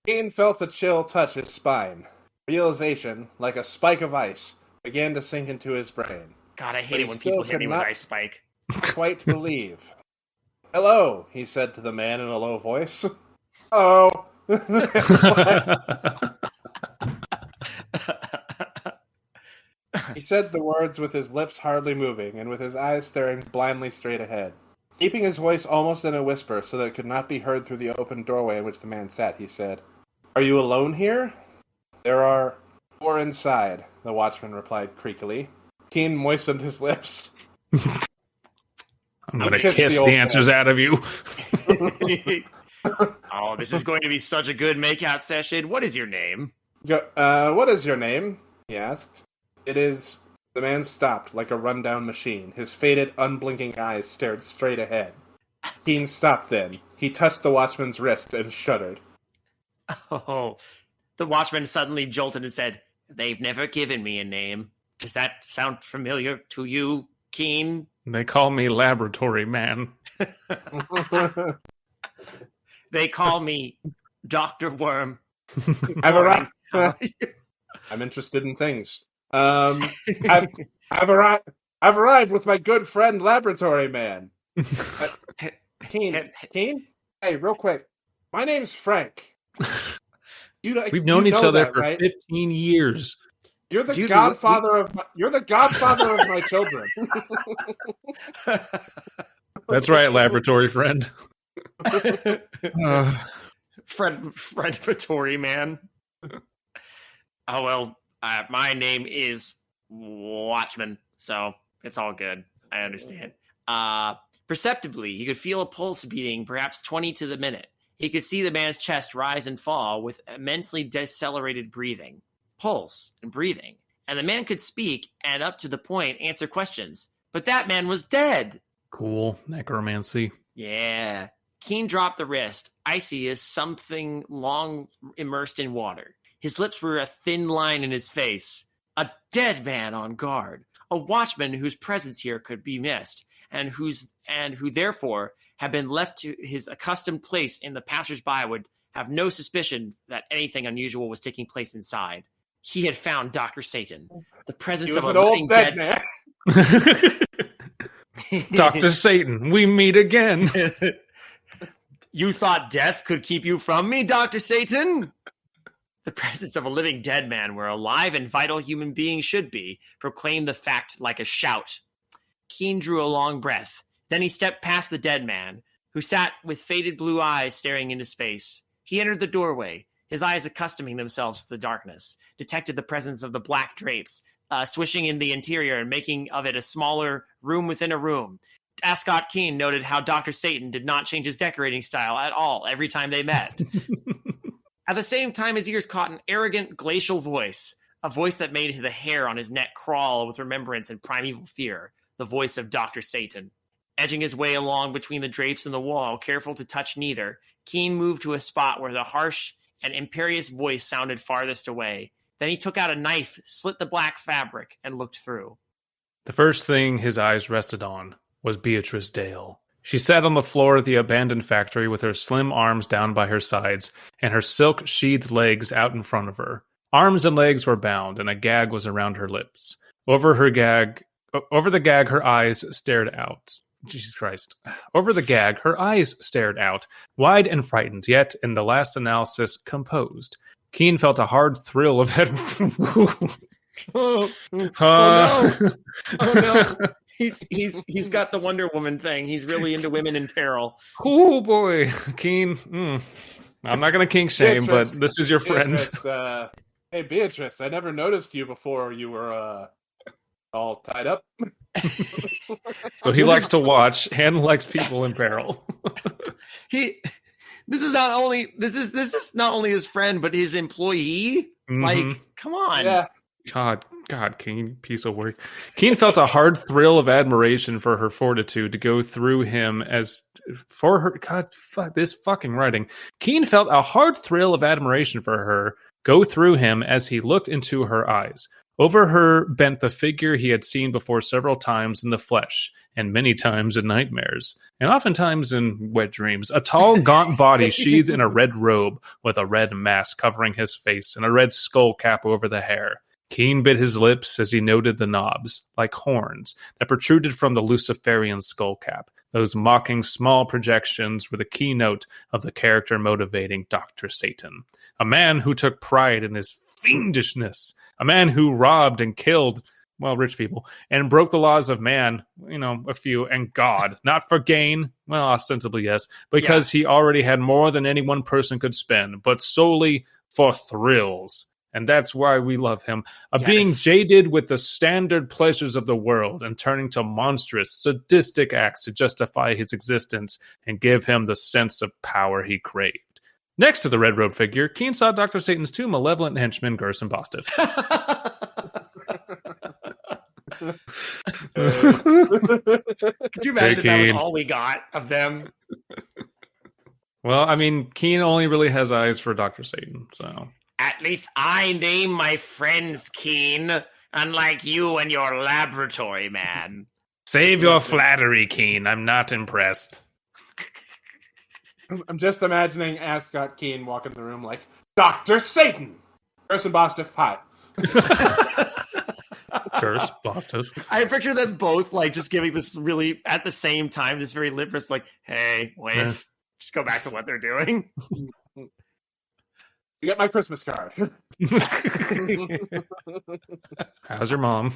Keane felt a chill touch his spine. Realization, like a spike of ice, began to sink into his brain. God, I hate it when people hit me with ice spike. Quite believe. Hello, he said to the man in a low voice. Hello. He said the words with his lips hardly moving and with his eyes staring blindly straight ahead. Keeping his voice almost in a whisper so that it could not be heard through the open doorway in which the man sat, he said, Are you alone here? There are 4 inside, the watchman replied creakily. Keane moistened his lips. I'm going to kiss the answers out of you. Oh, this is going to be such a good makeout session. What is your name? What is your name? He asked. It is... The man stopped like a rundown machine. His faded, unblinking eyes stared straight ahead. Keane stopped then. He touched the watchman's wrist and shuddered. Oh, the watchman suddenly jolted and said, They've never given me a name. Does that sound familiar to you, Keane? They call me Laboratory Man. They call me Dr. Worm. I've arrived. I'm interested in things. I've arrived with my good friend Laboratory Man. Keane? Hey, real quick. My name's Frank. We've known each other for 15 years. You're the godfather of my children. That's right, Laboratory Friend. Friendatory Man. Oh, well, my name is Watchman, so it's all good. I understand. Perceptibly, he could feel a pulse beating, perhaps 20 to the minute. He could see the man's chest rise and fall with immensely decelerated breathing. Pulse and breathing. And the man could speak and, up to the point, answer questions. But that man was dead. Cool. Necromancy. Yeah. Keane dropped the wrist, icy as something long immersed in water. His lips were a thin line in his face. A dead man on guard. A watchman whose presence here could be missed, and who therefore had been left to his accustomed place in the passers-by would have no suspicion that anything unusual was taking place inside. He had found Dr. Satan. The presence of an a old dead man. Dr. Satan, we meet again. You thought death could keep you from me, Dr. Satan? The presence of a living dead man where a live and vital human being should be proclaimed the fact like a shout. Keane drew a long breath. Then he stepped past the dead man, who sat with faded blue eyes staring into space. He entered the doorway, his eyes accustoming themselves to the darkness, detected the presence of the black drapes, swishing in the interior and making of it a smaller room within a room. Ascott Keane noted how Dr. Satan did not change his decorating style at all every time they met. At the same time, his ears caught an arrogant, glacial voice, a voice that made the hair on his neck crawl with remembrance and primeval fear, the voice of Dr. Satan. Edging his way along between the drapes and the wall, careful to touch neither, Keane moved to a spot where the harsh and imperious voice sounded farthest away. Then he took out a knife, slit the black fabric, and looked through. The first thing his eyes rested on was Beatrice Dale. She sat on the floor of the abandoned factory with her slim arms down by her sides and her silk-sheathed legs out in front of her. Arms and legs were bound, and a gag was around her lips. Over the gag, her eyes stared out. Jesus Christ. Over the gag, her eyes stared out, wide and frightened, yet, in the last analysis, composed. Keane felt a hard thrill of Oh no! Oh no! He's got the Wonder Woman thing. He's really into women in peril. Oh boy, Keane. I'm not going to kink shame, Beatrice, but this is your friend. Beatrice, hey, Beatrice, I never noticed you before you were all tied up. So he likes to watch and likes people in peril. This is not only his friend, but his employee. Mm-hmm. Like, come on. Yeah. God, Keane, piece of work. Keane felt a hard thrill of admiration for her fortitude to go through him as for her. God, fuck this fucking writing. Keane felt a hard thrill of admiration for her go through him as he looked into her eyes. Over her bent the figure he had seen before several times in the flesh, and many times in nightmares, and oftentimes in wet dreams. A tall, gaunt body sheathed in a red robe with a red mask covering his face and a red skull cap over the hair. Keane bit his lips as he noted the knobs, like horns, that protruded from the Luciferian skull cap. Those mocking small projections were the keynote of the character motivating Dr. Satan. A man who took pride in his fiendishness. A man who robbed and killed, well, rich people, and broke the laws of man, a few, and God, not for gain, well, ostensibly yes, because he already had more than any one person could spend, but solely for thrills. And that's why we love him. Being jaded with the standard pleasures of the world and turning to monstrous, sadistic acts to justify his existence and give him the sense of power he craved. Next to the red robe figure, Keane saw Dr. Satan's two malevolent henchmen, Gurs and Bostiff. Could you imagine if that was all we got of them? Well, I mean, Keane only really has eyes for Dr. Satan, so... At least I name my friends Keane, unlike you and your laboratory man. Save your flattery, Keane. I'm not impressed. I'm just imagining Ascott Keane walking in the room like, Dr. Satan! Gurs and Bostiff, hi. Gurs, Bostiff. I picture them both like just giving this really, at the same time, this very lipless, like, hey, wait, just go back to what they're doing. You get my Christmas card. How's your mom?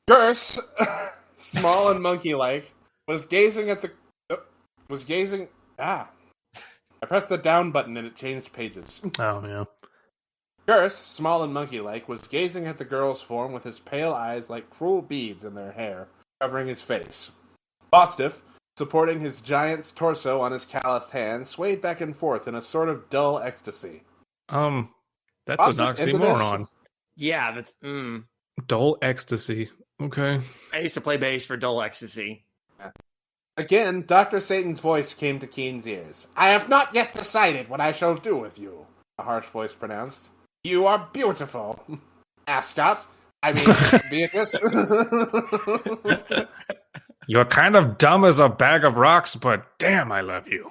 Gurs, small and monkey-like, was gazing. I pressed the down button and it changed pages. Oh, yeah. Gurs, small and monkey-like, was gazing at the girl's form with his pale eyes like cruel beads in their hair, covering his face. Bostiff, supporting his giant's torso on his calloused hand, swayed back and forth in a sort of dull ecstasy. That's Bostiff, an oxymoron. Yeah, that's... Dull ecstasy. Okay. I used to play bass for dull ecstasy. Again, Dr. Satan's voice came to Keane's ears. I have not yet decided what I shall do with you, a harsh voice pronounced. You are beautiful. Ascot. I mean, Beatrice. You're kind of dumb as a bag of rocks, but damn, I love you.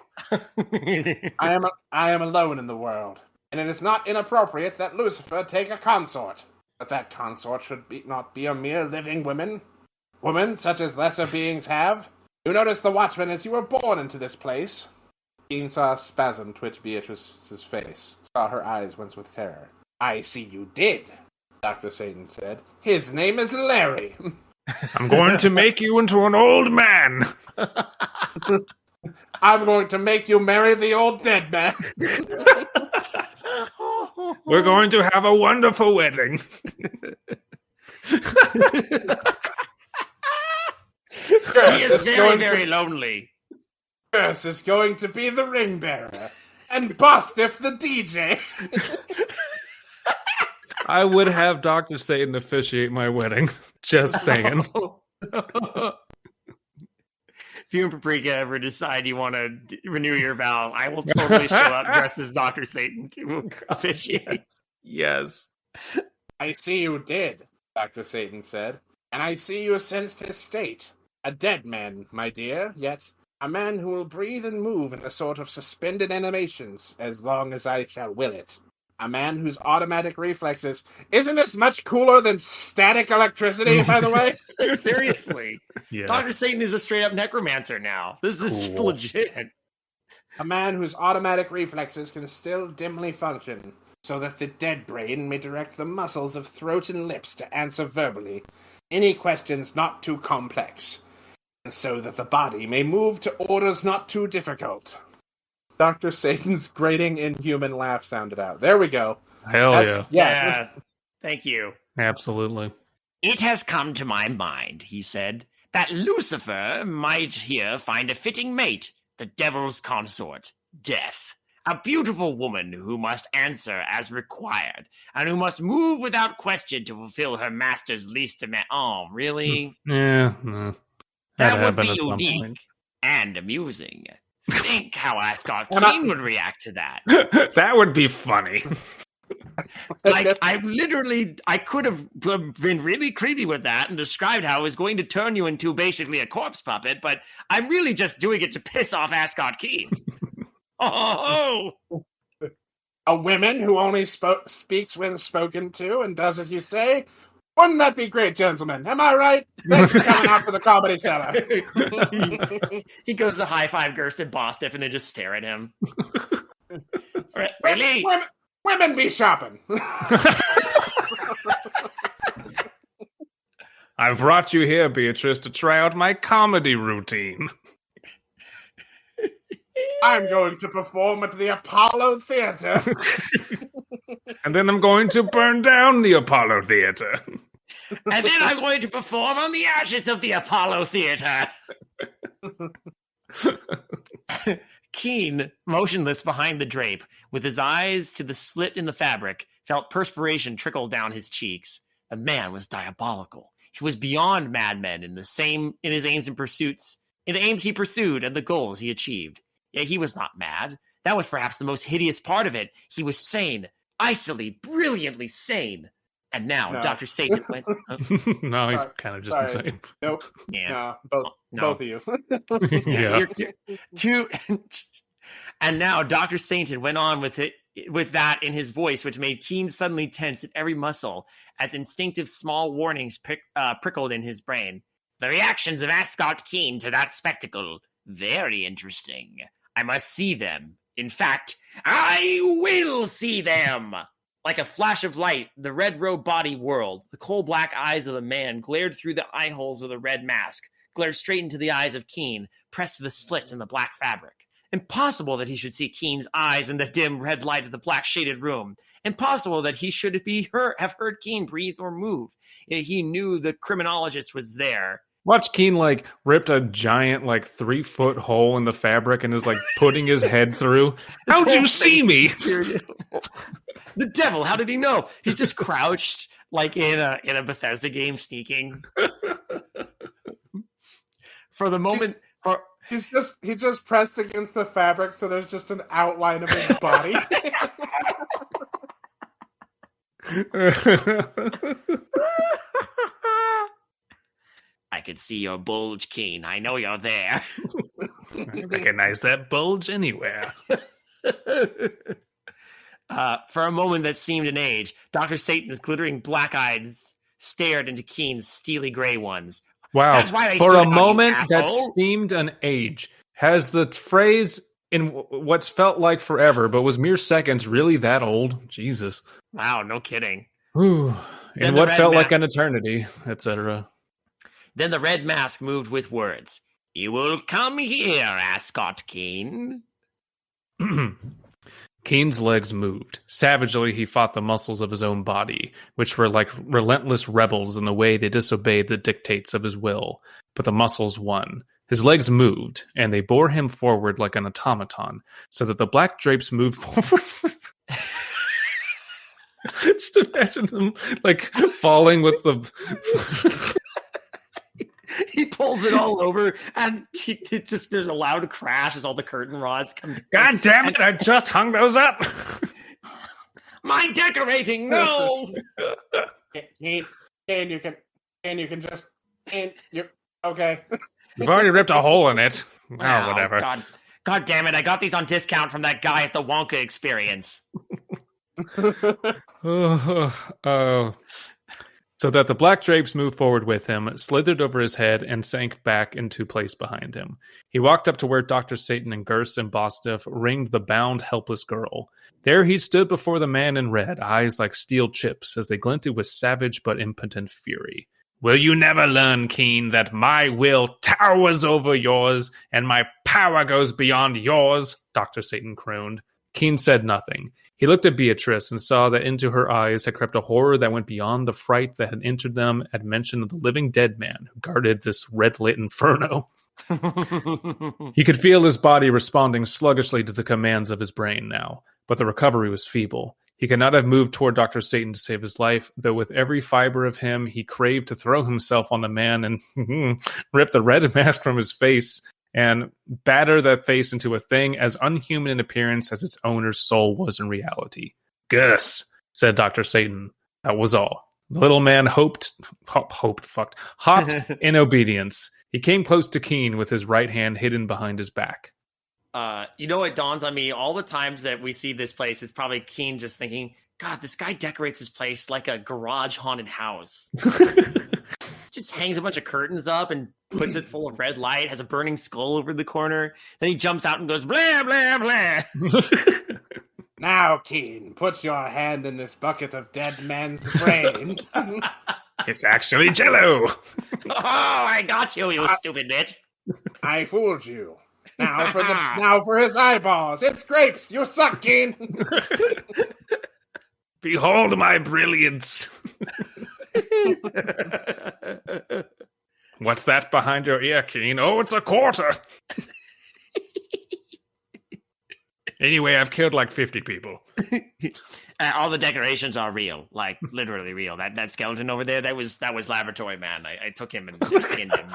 I am alone in the world, and it is not inappropriate that Lucifer take a consort. But that consort should not be a mere living woman such as lesser beings have. You noticed the watchman as you were born into this place. Keane saw a spasm twitch Beatrice's face, saw her eyes wince with terror. I see you did, Dr. Satan said. His name is Larry. I'm going to make you into an old man. I'm going to make you marry the old dead man. We're going to have a wonderful wedding. He is very lonely. Curse is going to be the ring bearer, and Bostiff the DJ. I would have Dr. Satan officiate my wedding. Just saying. If you and Paprika ever decide you want to renew your vow, I will totally show up dressed as Dr. Satan to officiate. Yes. I see you did, Dr. Satan said, and I see you sensed his state. A dead man, my dear, yet a man who will breathe and move in a sort of suspended animations as long as I shall will it. A man whose automatic reflexes... Isn't this much cooler than static electricity, by the way? Seriously. Yeah. Dr. Satan is a straight-up necromancer now. This is legit. A man whose automatic reflexes can still dimly function, so that the dead brain may direct the muscles of throat and lips to answer verbally any questions not too complex, and so that the body may move to orders not too difficult. Dr. Satan's grating, inhuman laugh sounded out. There we go. Hell Yeah. Thank you. Absolutely. It has come to my mind, he said, that Lucifer might here find a fitting mate, the devil's consort, Death. A beautiful woman who must answer as required, and who must move without question to fulfill her master's least demand. Oh, really? Yeah. No. That would be unique and amusing. Think how Ascott Keane would react to that. That would be funny. Like, I could have been really creepy with that and described how I was going to turn you into basically a corpse puppet, but I'm really just doing it to piss off Ascott Keane. Oh! A woman who only speaks when spoken to and does as you say? Wouldn't that be great, gentlemen? Am I right? Thanks for coming out to the Comedy Cellar. He goes to high-five Gersten Bostiff and they just stare at him. Really? Women be shopping. I've brought you here, Beatrice, to try out my comedy routine. I'm going to perform at the Apollo Theater. And then I'm going to burn down the Apollo Theater. And then I'm going to perform on the ashes of the Apollo Theater. Keane, motionless behind the drape, with his eyes to the slit in the fabric, felt perspiration trickle down his cheeks. The man was diabolical. He was beyond madmen in his aims and pursuits, in the aims he pursued and the goals he achieved. Yet he was not mad. That was perhaps the most hideous part of it. He was sane, icily, brilliantly sane. And now Dr. Satan went... No, he's kind of just insane. Nope. Yeah. No, both of you. Yeah. And now Dr. Satan went on with that in his voice, which made Keane suddenly tense at every muscle as instinctive small warnings prickled in his brain. The reactions of Ascott Keane to that spectacle, very interesting. I must see them. In fact, I will see them. Like a flash of light, the red-robed body whirled. The coal-black eyes of the man glared through the eye holes of the red mask, glared straight into the eyes of Keane, pressed to the slits in the black fabric. Impossible that he should see Keane's eyes in the dim red light of the black-shaded room. Impossible that he should have heard Keane breathe or move. He knew the criminologist was there. Watch Keane, ripped a giant, 3-foot hole in the fabric and is, putting his head through. How'd you see me? The devil, how did he know? He's just crouched, in a Bethesda game, sneaking. For the moment... He just pressed against the fabric, so there's just an outline of his body. I could see your bulge, Keane. I know you're there. I recognize that bulge anywhere. For a moment that seemed an age, Dr. Satan's glittering black eyes stared into Keane's steely gray ones. Wow. That's why they For stood a on you, moment that asshole. seemed an age, has the phrase in what's felt like forever, but was mere seconds, really that old? Jesus. Wow, no kidding. Whew. Then In the what red felt like mask. an eternity, etc. Then the red mask moved with words. You will come here, Ascott Keane. Keane's legs moved. Savagely, he fought the muscles of his own body, which were like relentless rebels in the way they disobeyed the dictates of his will. But the muscles won. His legs moved, and they bore him forward like an automaton, so that the black drapes moved forward. Just imagine them like falling with the. He pulls it all over, and there's a loud crash as all the curtain rods come down. God damn it! I just hung those up. My decorating, no. Kane, you can just, you're okay. You've already ripped a hole in it. Oh, Wow, whatever. God damn it! I got these on discount from that guy at the Wonka Experience. So that the black drapes moved forward with him, slithered over his head, and sank back into place behind him. He walked up to where Dr. Satan and Gerst and Bostiff ringed the bound, helpless girl. There he stood before the man in red, eyes like steel chips, as they glinted with savage but impotent fury. Will you never learn, Keane, that my will towers over yours, and my power goes beyond yours? Dr. Satan crooned. Keane said nothing. He looked at Beatrice and saw that into her eyes had crept a horror that went beyond the fright that had entered them at mention of the living dead man who guarded this red-lit inferno. He could feel his body responding sluggishly to the commands of his brain now, but the recovery was feeble. He could not have moved toward Dr. Satan to save his life, though with every fiber of him he craved to throw himself on the man and rip the red mask from his face and batter that face into a thing as unhuman in appearance as its owner's soul was in reality. Gus, said Dr. Satan. That was all. The little man hopped in obedience. He came close to Keane with his right hand hidden behind his back. You know what dawns on me? All the times that we see this place, it's probably Keane just thinking, God, this guy decorates his place like a garage haunted house. Just hangs a bunch of curtains up and puts it full of red light, has a burning skull over the corner. Then he jumps out and goes, blah, blah, blah. Now, Keane, put your hand in this bucket of dead man's brains. It's actually Jello. Oh, I got you, you stupid bitch. I fooled you. Now for his eyeballs. It's grapes. You suck, Keane. Behold my brilliance. What's that behind your ear, Keane? Oh, it's a quarter. Anyway, I've killed like 50 people. All the decorations are real, like literally real. That skeleton over there, that was Laboratory Man. I took him and skinned him.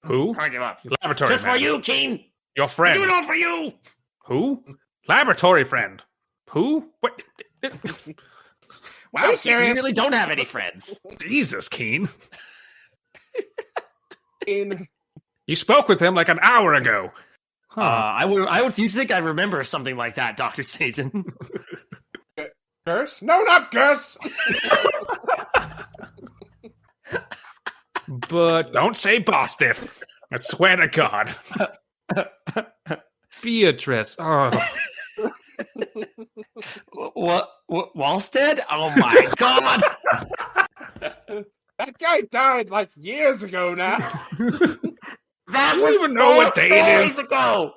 Who? Hung him up. Laboratory Just Man. for you, Keane. Your friend. Do it all for you. Who? Laboratory friend. Who? What? Wow, you really don't have any friends. Jesus, Keane. Keane. You spoke with him like an hour ago. Huh. I would. You think I remember something like that, Dr. Satan? Gerst? No, not Gerst. But don't say Bostiff. I swear to God. Beatrice. Oh. What? Walstead? Oh my God! That guy died like years ago now. That I don't was even know what day it is. Ago.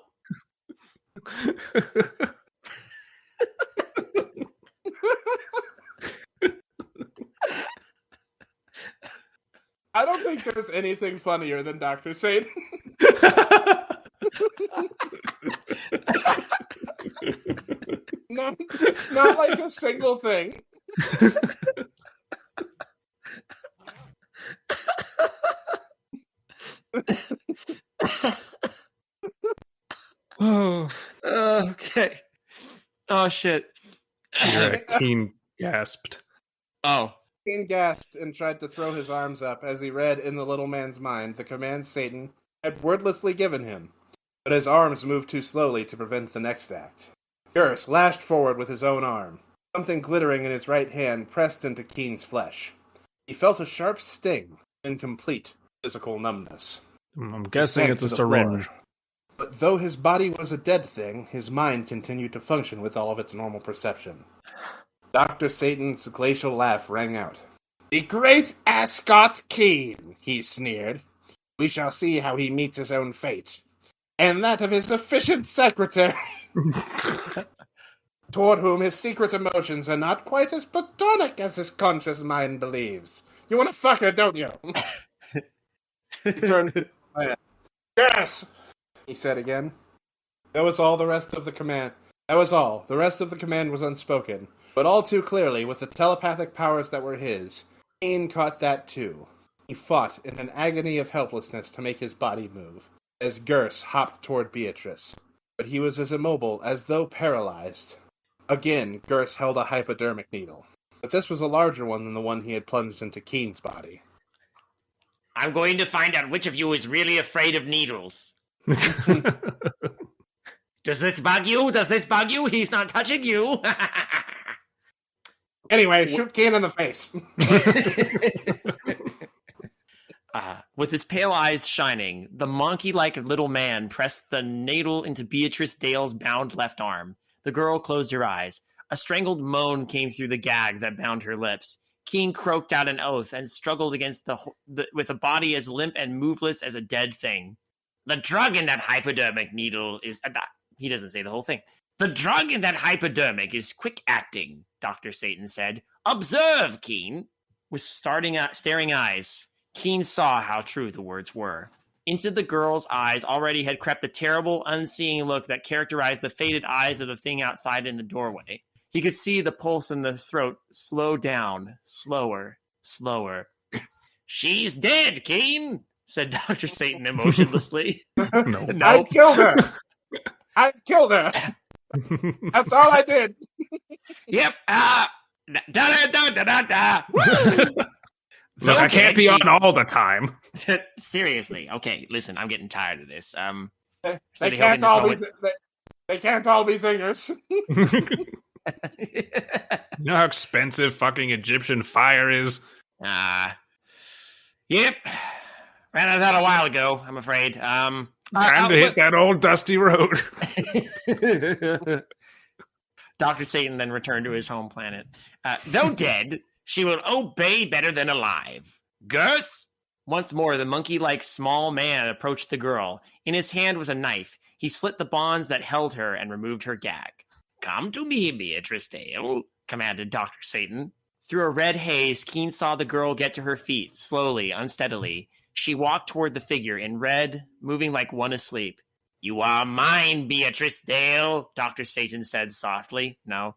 I don't think there's anything funnier than Dr. Satan. Not like a single thing. Oh. Okay. Oh shit. Keane gasped. Oh. Keane gasped and tried to throw his arms up as he read in the little man's mind the commands Satan had wordlessly given him, but his arms moved too slowly to prevent the next act. Gerst lashed forward with his own arm. Something glittering in his right hand pressed into Keene's flesh. He felt a sharp sting, in complete physical numbness. I'm guessing it's a syringe. But though his body was a dead thing, his mind continued to function with all of its normal perception. Dr. Satan's glacial laugh rang out. "The great Ascott Keane," he sneered. "We shall see how he meets his own fate. And that of his efficient secretary, toward whom his secret emotions are not quite as platonic as his conscious mind believes. You want to fuck her, don't you?" He turned. "Yes," he said again. That was all the rest of the command. That was all. The rest of the command was unspoken. But all too clearly, with the telepathic powers that were his, Keane caught that too. He fought in an agony of helplessness to make his body move, as Gers hopped toward Beatrice. But he was as immobile as though paralyzed. Again, Gers held a hypodermic needle. But this was a larger one than the one he had plunged into Keane's body. "I'm going to find out which of you is really afraid of needles. Does this bug you? Does this bug you? He's not touching you." Anyway, shoot Keane in the face. With his pale eyes shining, the monkey-like little man pressed the needle into Beatrice Dale's bound left arm. The girl closed her eyes. A strangled moan came through the gag that bound her lips. Keane croaked out an oath and struggled against with a body as limp and moveless as a dead thing. "The drug in that hypodermic needle is..." He doesn't say the whole thing. "The drug in that hypodermic is quick-acting," Dr. Satan said. "Observe, Keane." With staring eyes, Keane saw how true the words were. Into the girl's eyes already had crept the terrible, unseeing look that characterized the faded eyes of the thing outside in the doorway. He could see the pulse in the throat slow down, slower. "She's dead, Keane," said Dr. Satan emotionlessly. No. I killed her. I killed her. That's all I did. Yep. Look, I can't be on all the time. Seriously. Okay, listen, I'm getting tired of this. They can't all be singers. You know how expensive fucking Egyptian fire is? Yep. Ran out of that a while ago, I'm afraid. Time to hit that old dusty road. Dr. Satan then returned to his home planet. Though dead, she will obey better than alive. Gus? Once more, the monkey-like small man approached the girl. In his hand was a knife. He slit the bonds that held her and removed her gag. "Come to me, Beatrice Dale," commanded Dr. Satan. Through a red haze, Keane saw the girl get to her feet, slowly, unsteadily. She walked toward the figure in red, moving like one asleep. "You are mine, Beatrice Dale," Dr. Satan said softly. No.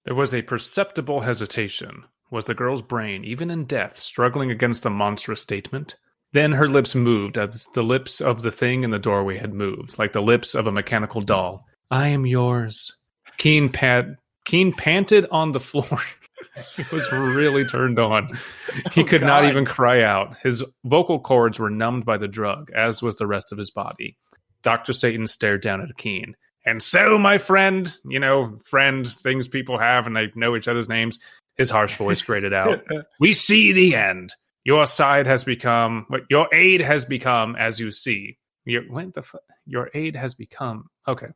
There was a perceptible hesitation. Was the girl's brain, even in death, struggling against the monstrous statement? Then her lips moved as the lips of the thing in the doorway had moved, like the lips of a mechanical doll. "I am yours." Keane panted on the floor. He was really turned on. He could not even cry out. His vocal cords were numbed by the drug, as was the rest of his body. Dr. Satan stared down at Keane. "And so, my friend," things people have and they know each other's names, his harsh voice grated out. "We see the end. Your aid has become, as you see." Your aid has become, okay.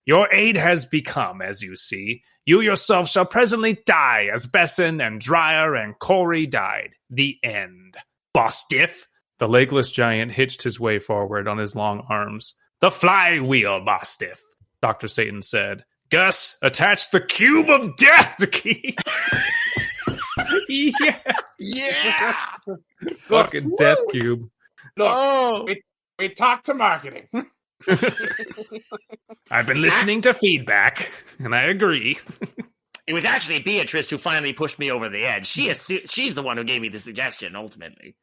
"Your aid has become, as you see. You yourself shall presently die, as Besson and Dreyer and Corey died. The end. Bostiff." The legless giant hitched his way forward on his long arms. "The flywheel, Bostiff," Dr. Satan said. "Gus, attach the cube of death to Keane." Yes. Yeah! Fucking death cube. Look, we talked to marketing. I've been listening to feedback, and I agree. It was actually Beatrice who finally pushed me over the edge. She's the one who gave me the suggestion, ultimately.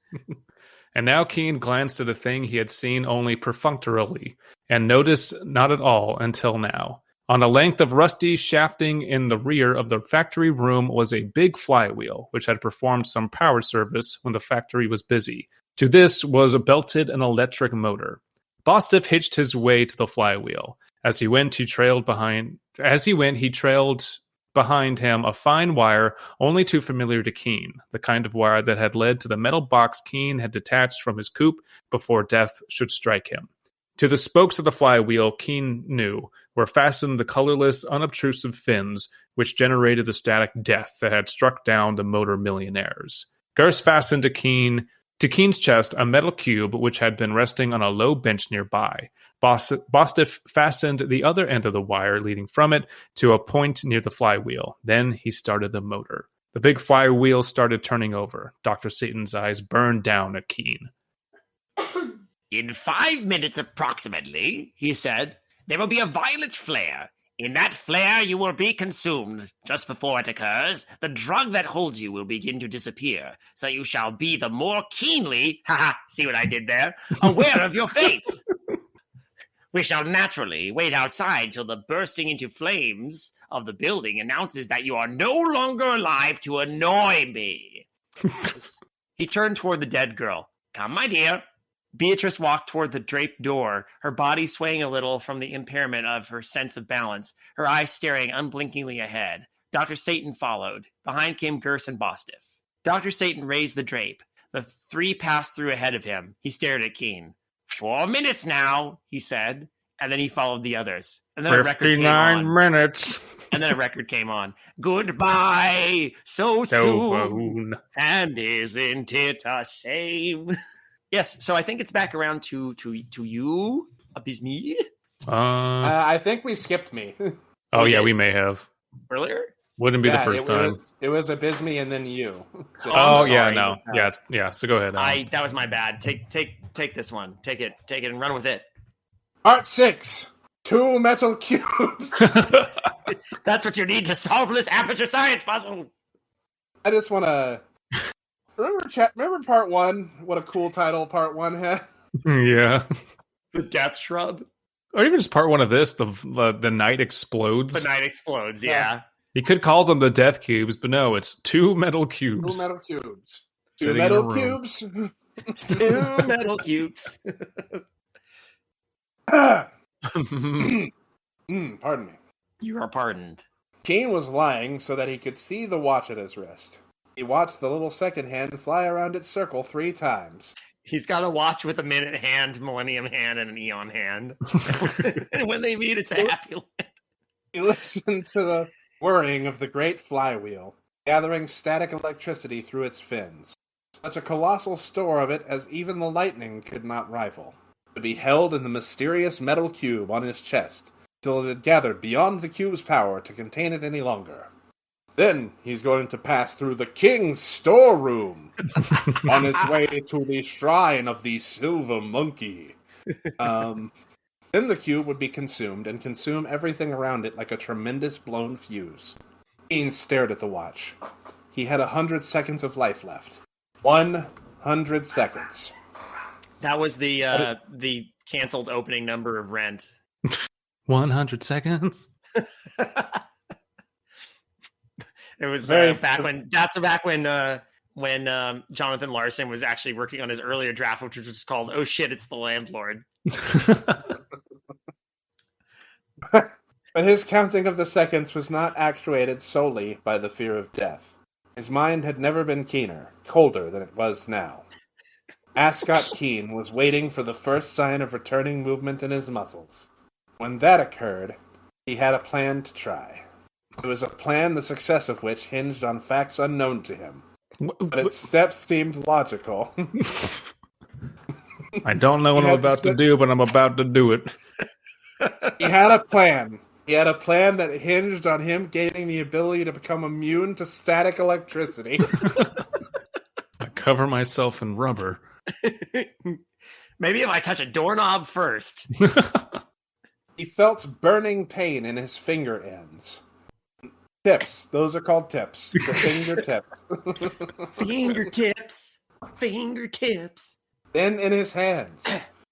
And now Keane glanced at a thing he had seen only perfunctorily, and noticed not at all until now. On a length of rusty shafting in the rear of the factory room was a big flywheel, which had performed some power service when the factory was busy. To this was belted an electric motor. Bostiff hitched his way to the flywheel. As he went, he trailed behind him a fine wire only too familiar to Keane, the kind of wire that had led to the metal box Keane had detached from his coupe before death should strike him. To the spokes of the flywheel, Keane knew, were fastened the colorless, unobtrusive fins which generated the static death that had struck down the motor millionaires. Gers fastened to Keane's chest a metal cube which had been resting on a low bench nearby. Bostaph fastened the other end of the wire leading from it to a point near the flywheel. Then he started the motor. The big flywheel started turning over. Dr. Satan's eyes burned down at Keane. In 5 minutes approximately, he said, there will be a violet flare. In that flare, you will be consumed. Just before it occurs, the drug that holds you will begin to disappear, so you shall be the more keenly, see what I did there, aware of your fate. We shall naturally wait outside till the bursting into flames of the building announces that you are no longer alive to annoy me. He turned toward the dead girl. Come, my dear. Beatrice walked toward the draped door, her body swaying a little from the impairment of her sense of balance, her eyes staring unblinkingly ahead. Dr. Satan followed. Behind came Gers and Bostaph. Dr. Satan raised the drape. The three passed through ahead of him. He stared at Keane. 4 minutes now, he said, and then he followed the others. And then 59 minutes. And then a record came on. Goodbye, so soon. And isn't it a shame? Yes, so I think it's back around to you, Abysmii. I think we skipped me. Oh yeah, we may have earlier. Wouldn't be the first time. It was Abysmii and then you. Oh yeah, no, yes, yeah. So go ahead. That was my bad. Take this one. Take it and run with it. Part 6. 2 metal cubes. That's what you need to solve this aperture science puzzle. I just want to remember part 1. What a cool title part 1 had. Yeah. The Death Shrub. Or even just part 1 of this. The night explodes. The night explodes. Yeah. You could call them the death cubes, but no, it's 2 metal cubes. 2 metal cubes. 2 metal cubes. 2 metal cubes. Pardon me. You are pardoned. Keane was lying so that he could see the watch at his wrist. He watched the little second hand fly around its circle 3 times. He's got a watch with a minute hand, millennium hand, and an eon hand. And when they meet, it's a happy land. He listened to the whirring of the great flywheel, gathering static electricity through its fins. Such a colossal store of it as even the lightning could not rival. To be held in the mysterious metal cube on his chest, till it had gathered beyond the cube's power to contain it any longer. Then he's going to pass through the king's storeroom on his way to the shrine of the silver monkey. Then the cube would be consumed and consume everything around it like a tremendous blown fuse. Keane stared at the watch. He had 100 seconds of life left. 100 seconds. That was the canceled opening number of Rent. 100 seconds. It was back when Jonathan Larson was actually working on his earlier draft, which was just called "Oh shit, it's the landlord." But his counting of the seconds was not actuated solely by the fear of death. His mind had never been keener, colder than it was now. Ascott Keane was waiting for the first sign of returning movement in his muscles. When that occurred, he had a plan to try. It was a plan the success of which hinged on facts unknown to him. But its steps seemed logical. I don't know what I'm about to do, but I'm about to do it. He had a plan. He had a plan that hinged on him gaining the ability to become immune to static electricity. I cover myself in rubber. Maybe if I touch a doorknob first. He felt burning pain in his finger ends. Tips. Those are called tips. The fingertips. Fingertips. Then in his hands.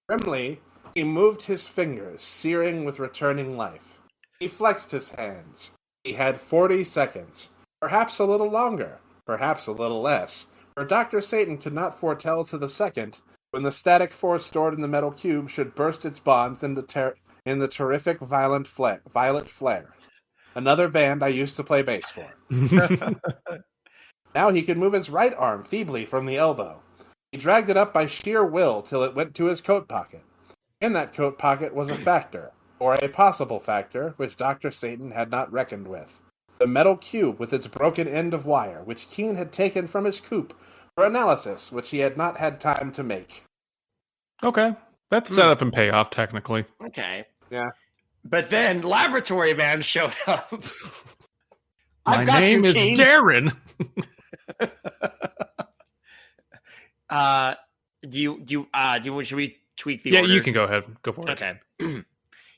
Grimly, he moved his fingers, searing with returning life. He flexed his hands. He had 40 seconds. Perhaps a little longer. Perhaps a little less. For Dr. Satan could not foretell to the second when the static force stored in the metal cube should burst its bonds in the terrific violet flare. another band I used to play bass for. Now he could move his right arm feebly from the elbow. He dragged it up by sheer will till it went to his coat pocket. In that coat pocket was a factor, or a possible factor, which Dr. Satan had not reckoned with. The metal cube with its broken end of wire, which Keane had taken from his coop for analysis, which he had not had time to make. Okay. That's setup and payoff, technically. Okay. Yeah. But then Laboratory Man showed up. My name is Keane. Darren. Should we tweak the order? Yeah, you can go ahead. Go for it. Okay.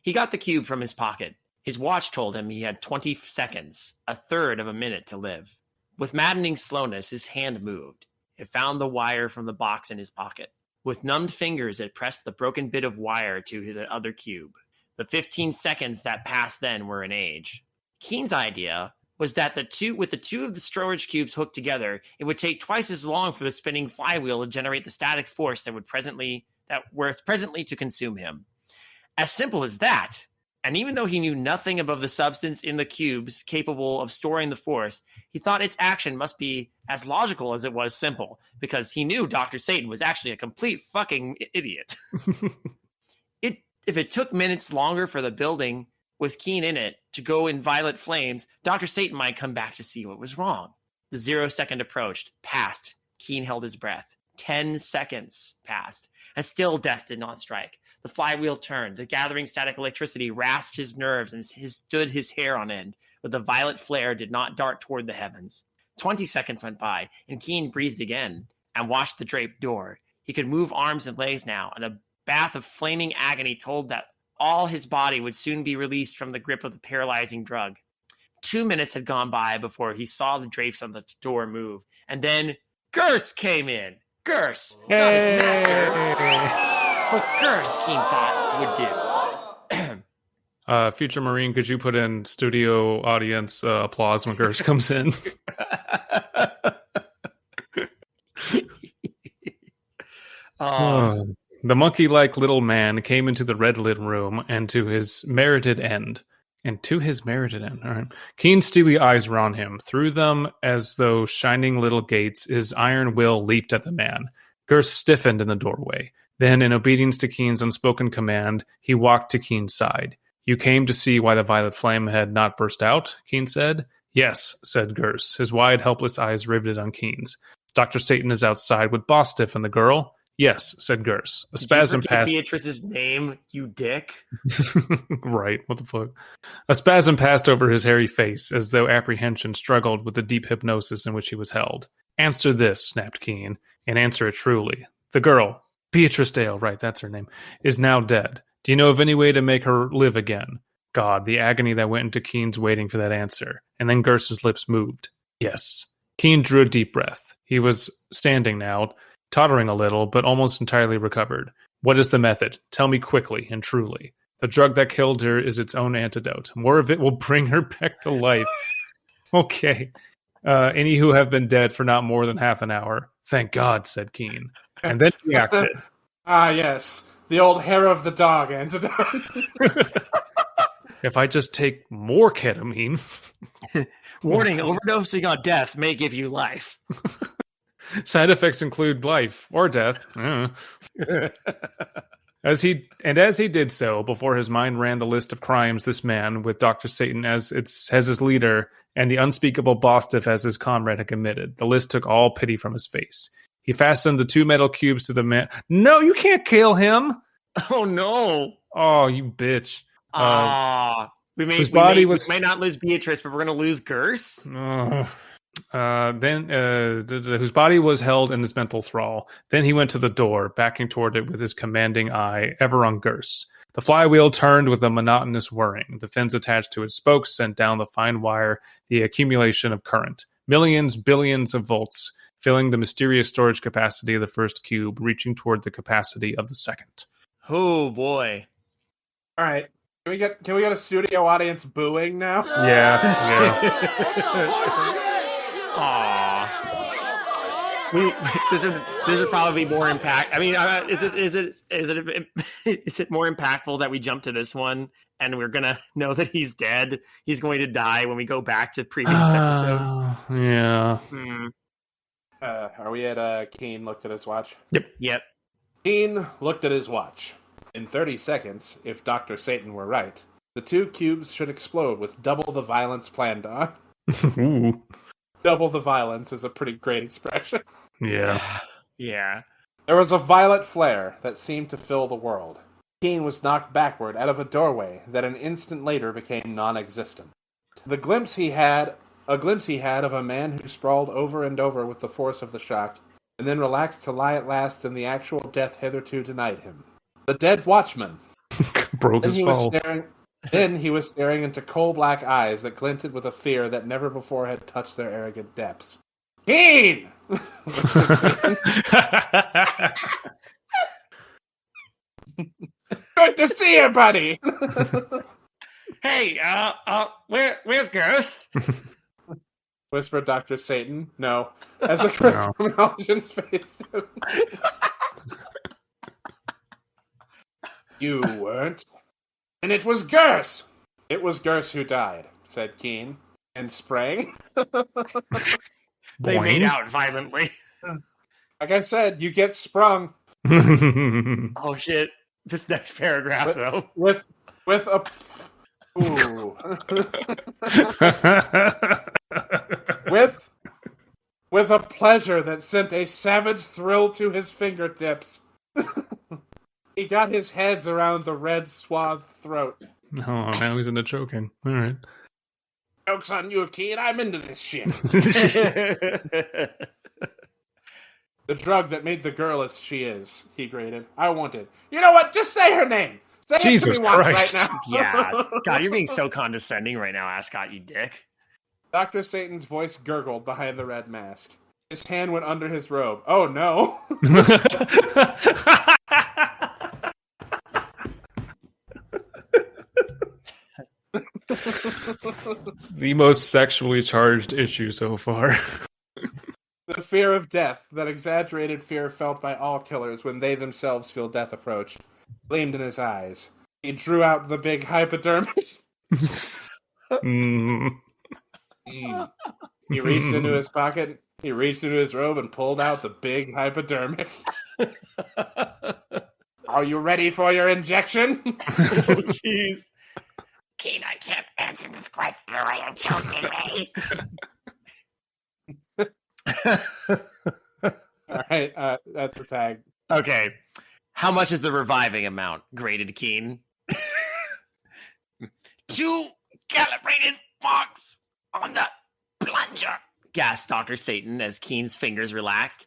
He got the cube from his pocket. His watch told him he had 20 seconds, a third of a minute to live. With maddening slowness, his hand moved. It found the wire from the box in his pocket. With numbed fingers, it pressed the broken bit of wire to the other cube. The 15 seconds that passed then were an age. Keane's idea was that with the two of the storage cubes hooked together, it would take twice as long for the spinning flywheel to generate the static force that was presently to consume him. As simple as that. And even though he knew nothing about the substance in the cubes capable of storing the force, he thought its action must be as logical as it was simple, because he knew Dr. Satan was actually a complete fucking idiot. If it took minutes longer for the building with Keane in it to go in violet flames, Dr. Satan might come back to see what was wrong. The 0 second approached, passed. Keane held his breath. 10 seconds passed, and still death did not strike. The flywheel turned. The gathering static electricity rasped his nerves and stood his hair on end, but the violet flare did not dart toward the heavens. 20 seconds went by, and Keane breathed again and watched the draped door. He could move arms and legs now, and a bath of flaming agony told that all his body would soon be released from the grip of the paralyzing drug. 2 minutes had gone by before he saw the drapes on the door move, and then Gurse came in. Gurse, not his master, but Gurse, Keane thought, would do. Future Marine, could you put in studio audience applause when Gurse comes in? The monkey-like little man came into the red-lit room and to his merited end. All right. Keen's steely eyes were on him. Through them, as though shining little gates, his iron will leaped at the man. Gurse stiffened in the doorway. Then, in obedience to Keen's unspoken command, he walked to Keen's side. You came to see why the violet flame had not burst out, Keane said. Yes, said Gurse, his wide, helpless eyes riveted on Keen's. Dr. Satan is outside with Bostiff and the girl. Yes, said Gurse. A spasm passed. Beatrice's name, you dick. Right, what the fuck? A spasm passed over his hairy face, as though apprehension struggled with the deep hypnosis in which he was held. Answer this, snapped Keane, and answer it truly. The girl, Beatrice Dale, right, that's her name, is now dead. Do you know of any way to make her live again? God, the agony that went into Keane's waiting for that answer. And then Gurse's lips moved. Yes. Keane drew a deep breath. He was standing now, tottering a little, but almost entirely recovered. What is the method? Tell me quickly and truly. The drug that killed her is its own antidote. More of it will bring her back to life. Okay. Any who have been dead for not more than half an hour. Thank God, said Keane. And then he acted. Ah, yes. The old hair of the dog antidote. If I just take more ketamine. Warning, overdosing on death may give you life. Side effects include life or death. As he did so, before his mind ran the list of crimes this man, with Dr. Satan as his leader and the unspeakable Bostiff as his comrade, had committed, the list took all pity from his face. He fastened the 2 metal cubes to the man. No, you can't kill him. Oh no! Oh, you bitch! We may not lose Beatrice, but we're going to lose Gurse. Whose body was held in his mental thrall. Then he went to the door, backing toward it with his commanding eye ever on Gurse. The flywheel turned with a monotonous whirring. The fins attached to its spokes sent down the fine wire, the accumulation of current. Millions, billions of volts, filling the mysterious storage capacity of the first cube, reaching toward the capacity of the second. Oh boy! All right, can we get a studio audience booing now? Yeah. Aww. This would probably be more impact. I mean, is it more impactful that we jump to this one and we're gonna know that he's dead? He's going to die when we go back to previous episodes. Yeah. Are we at Keane looked at his watch? Yep. Keane looked at his watch. In 30 seconds, if Dr. Satan were right, the 2 cubes should explode with double the violence planned on. Ooh. Double the violence is a pretty great expression. Yeah. Yeah. There was a violet flare that seemed to fill the world. Keane was knocked backward out of a doorway that an instant later became non-existent. A glimpse he had of a man who sprawled over and over with the force of the shock, and then relaxed to lie at last in the actual death hitherto denied him. The dead watchman. Broke his fall. Then he was staring into coal-black eyes that glinted with a fear that never before had touched their arrogant depths. Keane! Good to see you, buddy! Hey, where's Ghost? Whispered Dr. Satan. No. As the criminologist faced him. You weren't. And it was Gerse! It was Gerse who died, said Keane, and sprang. They made out violently. Like I said, you get sprung. Oh shit. This next paragraph, though. With a... Ooh. with a pleasure that sent a savage thrill to his fingertips. He got his heads around the red swathed throat. Oh, now he's into choking. All right. Joke's on you, Keane. I'm into this shit. The drug that made the girl as she is, he grated. I want it. You know what? Just say her name. Say Jesus it to me once Christ. right now. Yeah. God, you're being so condescending right now, Ascott, you dick. Dr. Satan's voice gurgled behind the red mask. His hand went under his robe. Oh, no. It's the most sexually charged issue so far. The fear of death, that exaggerated fear felt by all killers when they themselves feel death approach, gleamed in his eyes. He drew out the big hypodermic. He reached into his pocket, he reached into his robe and pulled out the big hypodermic. Are you ready for your injection? Oh, jeez. Keane, I can't answer this question or I am choking me. All right, that's the tag. Okay. How much is the reviving amount? Graded Keane. 2 calibrated marks on the plunger, gasped Dr. Satan as Keene's fingers relaxed.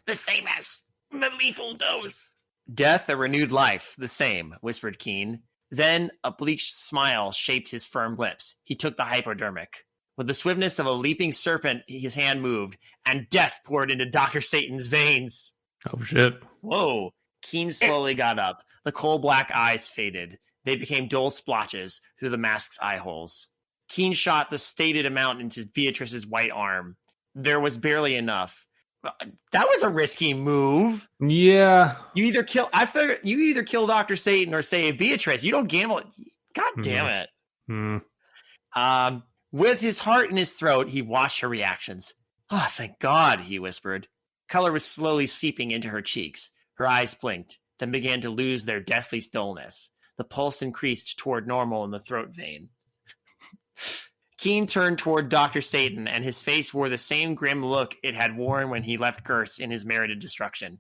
The same as the lethal dose. Death or renewed life, the same, whispered Keane. Then a bleached smile shaped his firm lips. He took the hypodermic. With the swiftness of a leaping serpent, his hand moved, and death poured into Dr. Satan's veins. Oh, shit. Whoa. Keane slowly got up. The coal-black eyes faded. They became dull splotches through the mask's eye holes. Keane shot the stated amount into Beatrice's white arm. There was barely enough. That was a risky move. Yeah. You either kill Dr. Satan or save Beatrice. You don't gamble. God damn it. With his heart in his throat, he watched her reactions. Oh, thank God, he whispered. Color was slowly seeping into her cheeks. Her eyes blinked, then began to lose their deathly dullness. The pulse increased toward normal in the throat vein. Keane turned toward Dr. Satan, and his face wore the same grim look it had worn when he left Gerse in his merited destruction.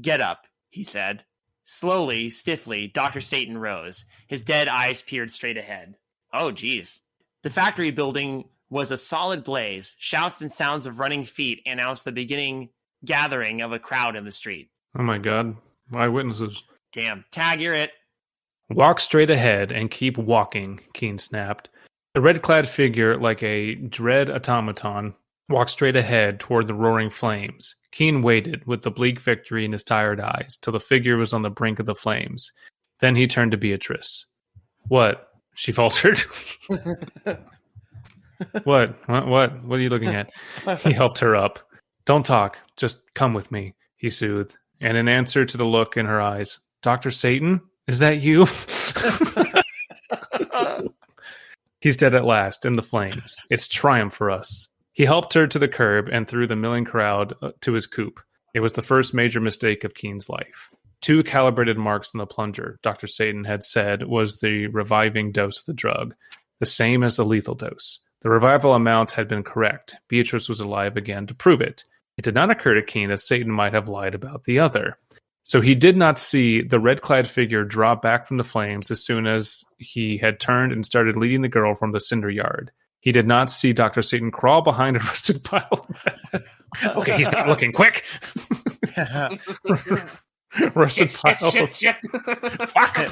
Get up, he said. Slowly, stiffly, Dr. Satan rose. His dead eyes peered straight ahead. Oh, geez. The factory building was a solid blaze. Shouts and sounds of running feet announced the beginning gathering of a crowd in the street. Oh my God. Eyewitnesses. Damn. Tag, you're it. Walk straight ahead and keep walking, Keane snapped. The red-clad figure, like a dread automaton, walked straight ahead toward the roaring flames. Keane waited, with the bleak victory in his tired eyes, till the figure was on the brink of the flames. Then he turned to Beatrice. What? She faltered. What? What are you looking at? He helped her up. Don't talk. Just come with me, he soothed. And in answer to the look in her eyes, Dr. Satan, is that you? He's dead at last, in the flames. It's triumph for us. He helped her to the curb and through the milling crowd to his coupe. It was the first major mistake of Keane's life. 2 calibrated marks on the plunger, Dr. Satan had said, was the reviving dose of the drug, the same as the lethal dose. The revival amount had been correct. Beatrice was alive again to prove it. It did not occur to Keane that Satan might have lied about the other. So he did not see the red-clad figure drop back from the flames as soon as he had turned and started leading the girl from the cinder yard. He did not see Dr. Satan crawl behind a rusted pile. Okay, he's not looking quick. Rusted pile. Shit. Fuck.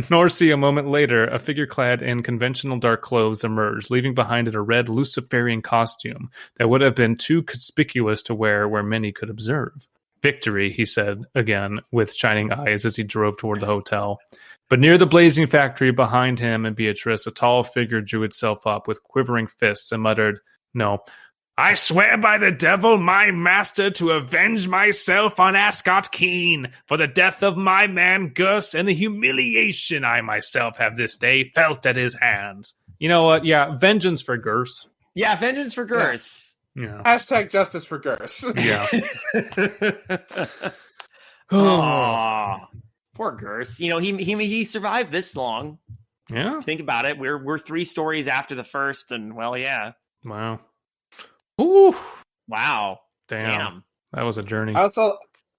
Nor see a moment later a figure clad in conventional dark clothes emerge, leaving behind it a red Luciferian costume that would have been too conspicuous to wear where many could observe. Victory, he said again, with shining eyes as he drove toward the hotel. But near the blazing factory behind him and Beatrice, a tall figure drew itself up with quivering fists and muttered, "No, I swear by the devil, my master, to avenge myself on Ascott Keane for the death of my man Gus and the humiliation I myself have this day felt at his hands." You know what? Yeah, vengeance for Gus. Yeah, vengeance for Gurs. Yeah. Hashtag justice for Gurs. Yeah. Aw, poor Gurs. You know, he survived this long. Yeah. Think about it. We're 3 stories after the first, and well, yeah. Wow. Ooh. Wow. Damn. That was a journey. I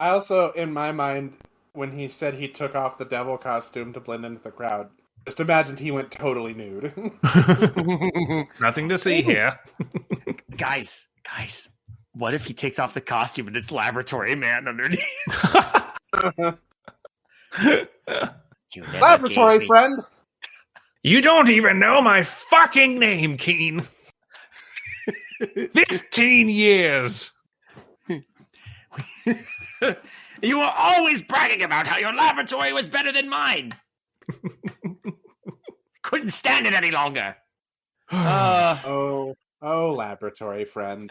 also, in my mind, when he said he took off the devil costume to blend into the crowd, just imagined he went totally nude. Nothing to see here. Guys, what if he takes off the costume and it's laboratory man underneath? Laboratory friend. You don't even know my fucking name, Keane. 15 years. You were always bragging about how your laboratory was better than mine. Couldn't stand it any longer. Oh, laboratory friend.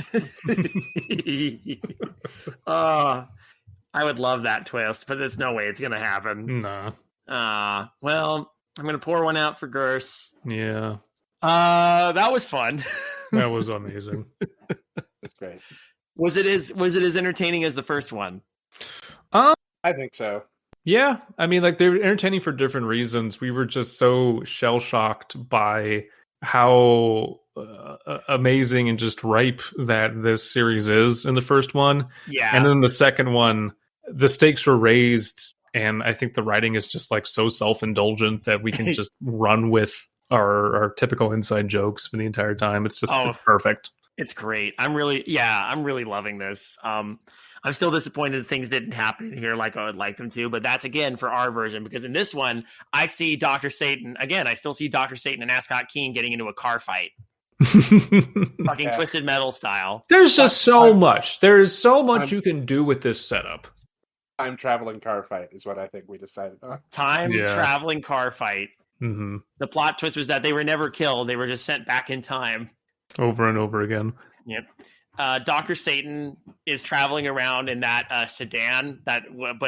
I would love that twist, but there's no way it's gonna happen. Nah. Well, I'm gonna pour one out for Gurs. Yeah. That was fun. That was amazing. It's great. Was it as entertaining as the first one? I think so. Yeah, I mean, like, they were entertaining for different reasons. We were just so shell-shocked by how amazing and just ripe that this series is in the first one. Yeah. And then the second one, the stakes were raised, and I think the writing is just, like, so self-indulgent that we can just run with our typical inside jokes for the entire time. It's just perfect. It's great. I'm really loving this. I'm still disappointed that things didn't happen here like I would like them to, but that's, again, for our version, because in this one, I see Dr. Satan, again, I still see Dr. Satan and Ascott Keane getting into a car fight. Fucking Twisted Metal style. There's just so much. There is so much you can do with this setup. Time traveling car fight is what I think we decided on. Traveling car fight. Mm-hmm. The plot twist was that they were never killed. They were just sent back in time. Over and over again. Yep. Dr. Satan is traveling around in that sedan but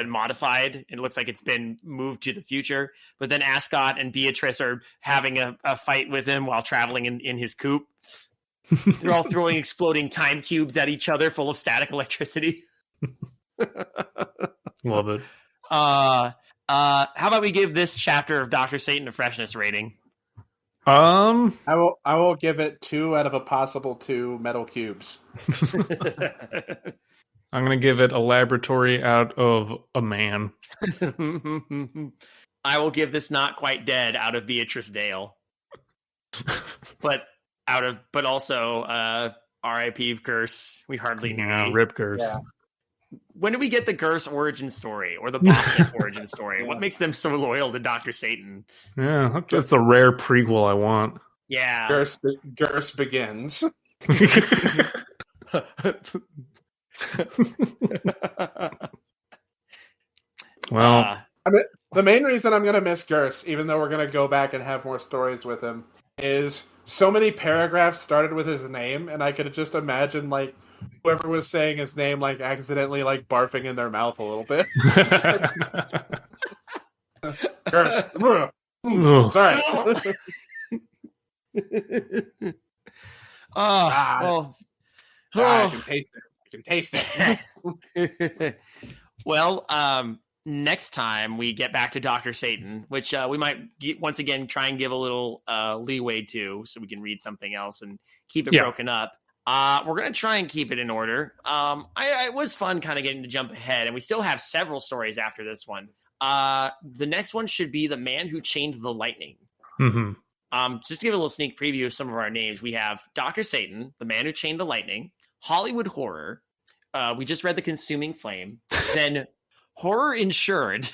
modified. It looks like it's been moved to the future. But then Ascott and Beatrice are having a fight with him while traveling in his coupe. They're all throwing exploding time cubes at each other full of static electricity. Love it. How about we give this chapter of Dr. Satan a freshness rating? I will give it 2 out of a possible 2 metal cubes. I'm going to give it a laboratory out of a man. I will give this not quite dead out of Beatrice Dale. but also R.I.P. Gurs. We hardly knew. Yeah, Rip Gurs. Yeah. When do we get the Gurs origin story or the Boston origin story? What makes them so loyal to Dr. Satan? Yeah, that's the rare prequel I want. Yeah. Gurs begins. Well, the main reason I'm going to miss Gurs, even though we're going to go back and have more stories with him, is so many paragraphs started with his name, and I could just imagine, like, whoever was saying his name like accidentally like barfing in their mouth a little bit. Curse. Ugh. Sorry. Well, I can taste it. I can taste it. well, next time we get back to Dr. Satan, which we might once again try and give a little leeway to, so we can read something else and keep it broken up. We're going to try and keep it in order. It was fun kind of getting to jump ahead, and we still have several stories after this one. The next one should be The Man Who Chained the Lightning. Mm-hmm. Just to give a little sneak preview of some of our names, we have Dr. Satan, The Man Who Chained the Lightning, Hollywood Horror. We just read The Consuming Flame. Then Horror Insured.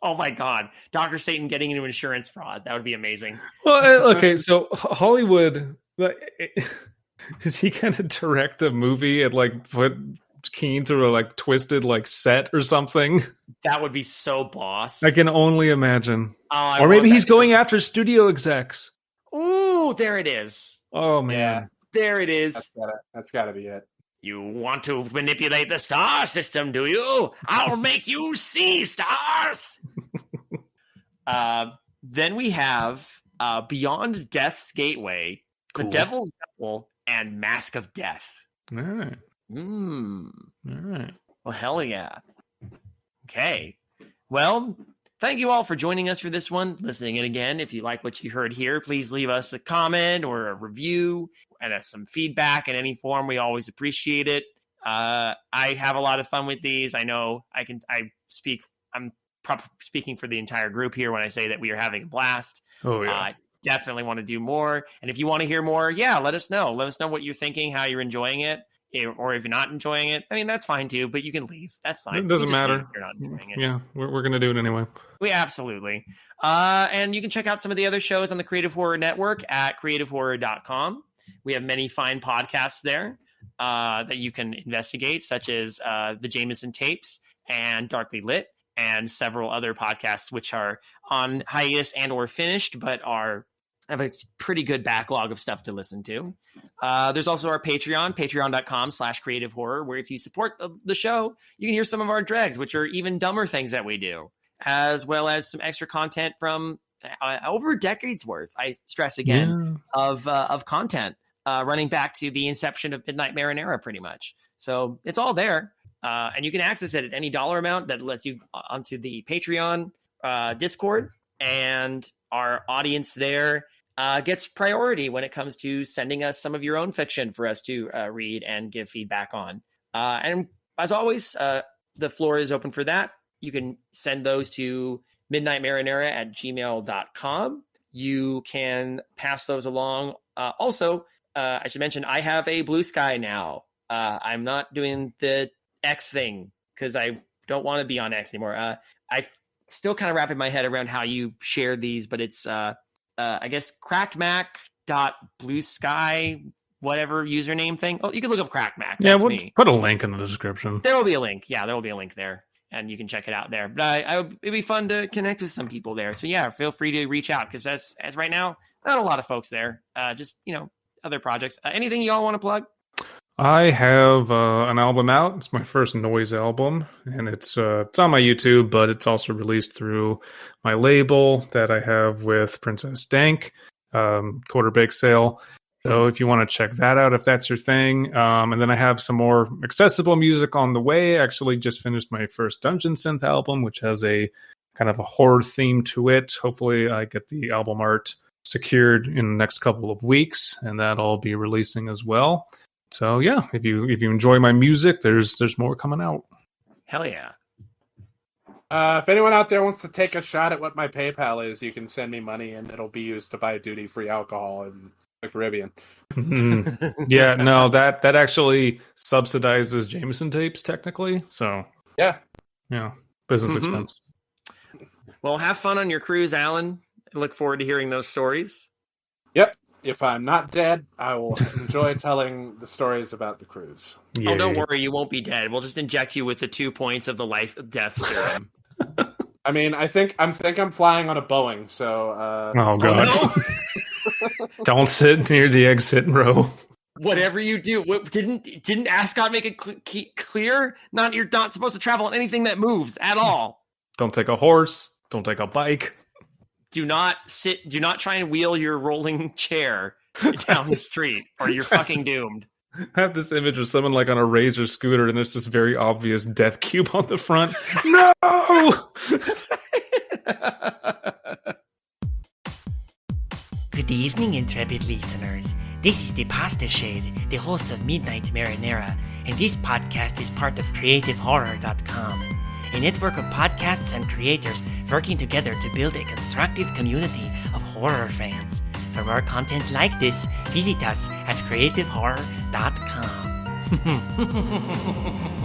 Oh my God. Dr. Satan getting into insurance fraud. That would be amazing. Well, okay, so Hollywood, is he going to direct a movie and like put Keane through a like twisted like set or something? That would be so boss. I can only imagine. Oh, or maybe he's going after studio execs. Ooh, there it is. Oh man. Yeah. There it is. That's gotta be it. You want to manipulate the star system, do you? I'll make you see stars. Then we have Beyond Death's Gateway, Cool. The Devil's Temple, and Mask of Death. All right. All right. Well, hell yeah. Okay. Well, thank you all for joining us for this one. Listening in again. If you like what you heard here, please leave us a comment or a review and some feedback in any form. We always appreciate it. I have a lot of fun with these. I know I'm speaking for the entire group here when I say that we are having a blast. Oh yeah. Definitely want to do more. And if you want to hear more, let us know. Let us know what you're thinking, how you're enjoying it. Or if you're not enjoying it, I mean, that's fine too, but you can leave. That's fine. It doesn't matter. If you're not enjoying it. Yeah, we're going to do it anyway. We absolutely. And you can check out some of the other shows on the Creative Horror Network at creativehorror.com. We have many fine podcasts there that you can investigate, such as the Jameson Tapes and Darkly Lit, and several other podcasts which are on hiatus and or finished, but have a pretty good backlog of stuff to listen to. There's also our Patreon, patreon.com/creative horror, where if you support the show, you can hear some of our dregs, which are even dumber things that we do, as well as some extra content from over a decade's worth, I stress again, of content running back to the inception of Midnight Marinara, pretty much. So it's all there. And you can access it at any dollar amount that lets you onto the Patreon Discord, and our audience there gets priority when it comes to sending us some of your own fiction for us to read and give feedback on. And as always, the floor is open for that. You can send those to midnightmarinara@gmail.com. You can pass those along. Also, I should mention, I have a Blue Sky now. I'm not doing the X thing because I don't want to be on X anymore. I still kind of wrapping my head around how you share these, but it's I guess crackmac.bluesky whatever username thing. Oh, you can look up crackmac. Yeah, That's we'll me. put a link in the description. There will be a link. Yeah, there will be a link there, and you can check it out there. But it'd be fun to connect with some people there. So yeah, feel free to reach out, because as right now, not a lot of folks there. Just other projects. Anything you all want to plug? I have an album out. It's my first noise album, and it's on my YouTube, but it's also released through my label that I have with Princess Dank, Quarter Bake Sale. So if you want to check that out, if that's your thing. And then I have some more accessible music on the way. I actually just finished my first Dungeon Synth album, which has a kind of a horror theme to it. Hopefully I get the album art secured in the next couple of weeks, and that'll be releasing as well. So yeah, if you enjoy my music, there's more coming out. Hell yeah. If anyone out there wants to take a shot at what my PayPal is, you can send me money and it'll be used to buy duty-free alcohol in the Caribbean. Yeah, no, that actually subsidizes Jameson Tapes technically. So yeah, business expense. Well, have fun on your cruise, Alan. I look forward to hearing those stories. Yep. If I'm not dead, I will enjoy telling the stories about the cruise. Yay. Oh, don't worry, you won't be dead. We'll just inject you with the 2 points of the life-death serum. I mean, I'm flying on a Boeing, so. Oh god! Oh, no. Don't sit near the exit row. Whatever you do, didn't Ascott make it clear? You're not supposed to travel on anything that moves at all. Don't take a horse. Don't take a bike. Do not try and wheel your rolling chair down the street, or you're fucking doomed. I have this image of someone like on a Razor scooter, and there's this very obvious death cube on the front. No! Good evening, intrepid listeners. This is the Pasta Shade, the host of Midnight Marinara, and this podcast is part of CreativeHorror.com, a network of podcasts and creators working together to build a constructive community of horror fans. For more content like this, visit us at CreativeHorror.com.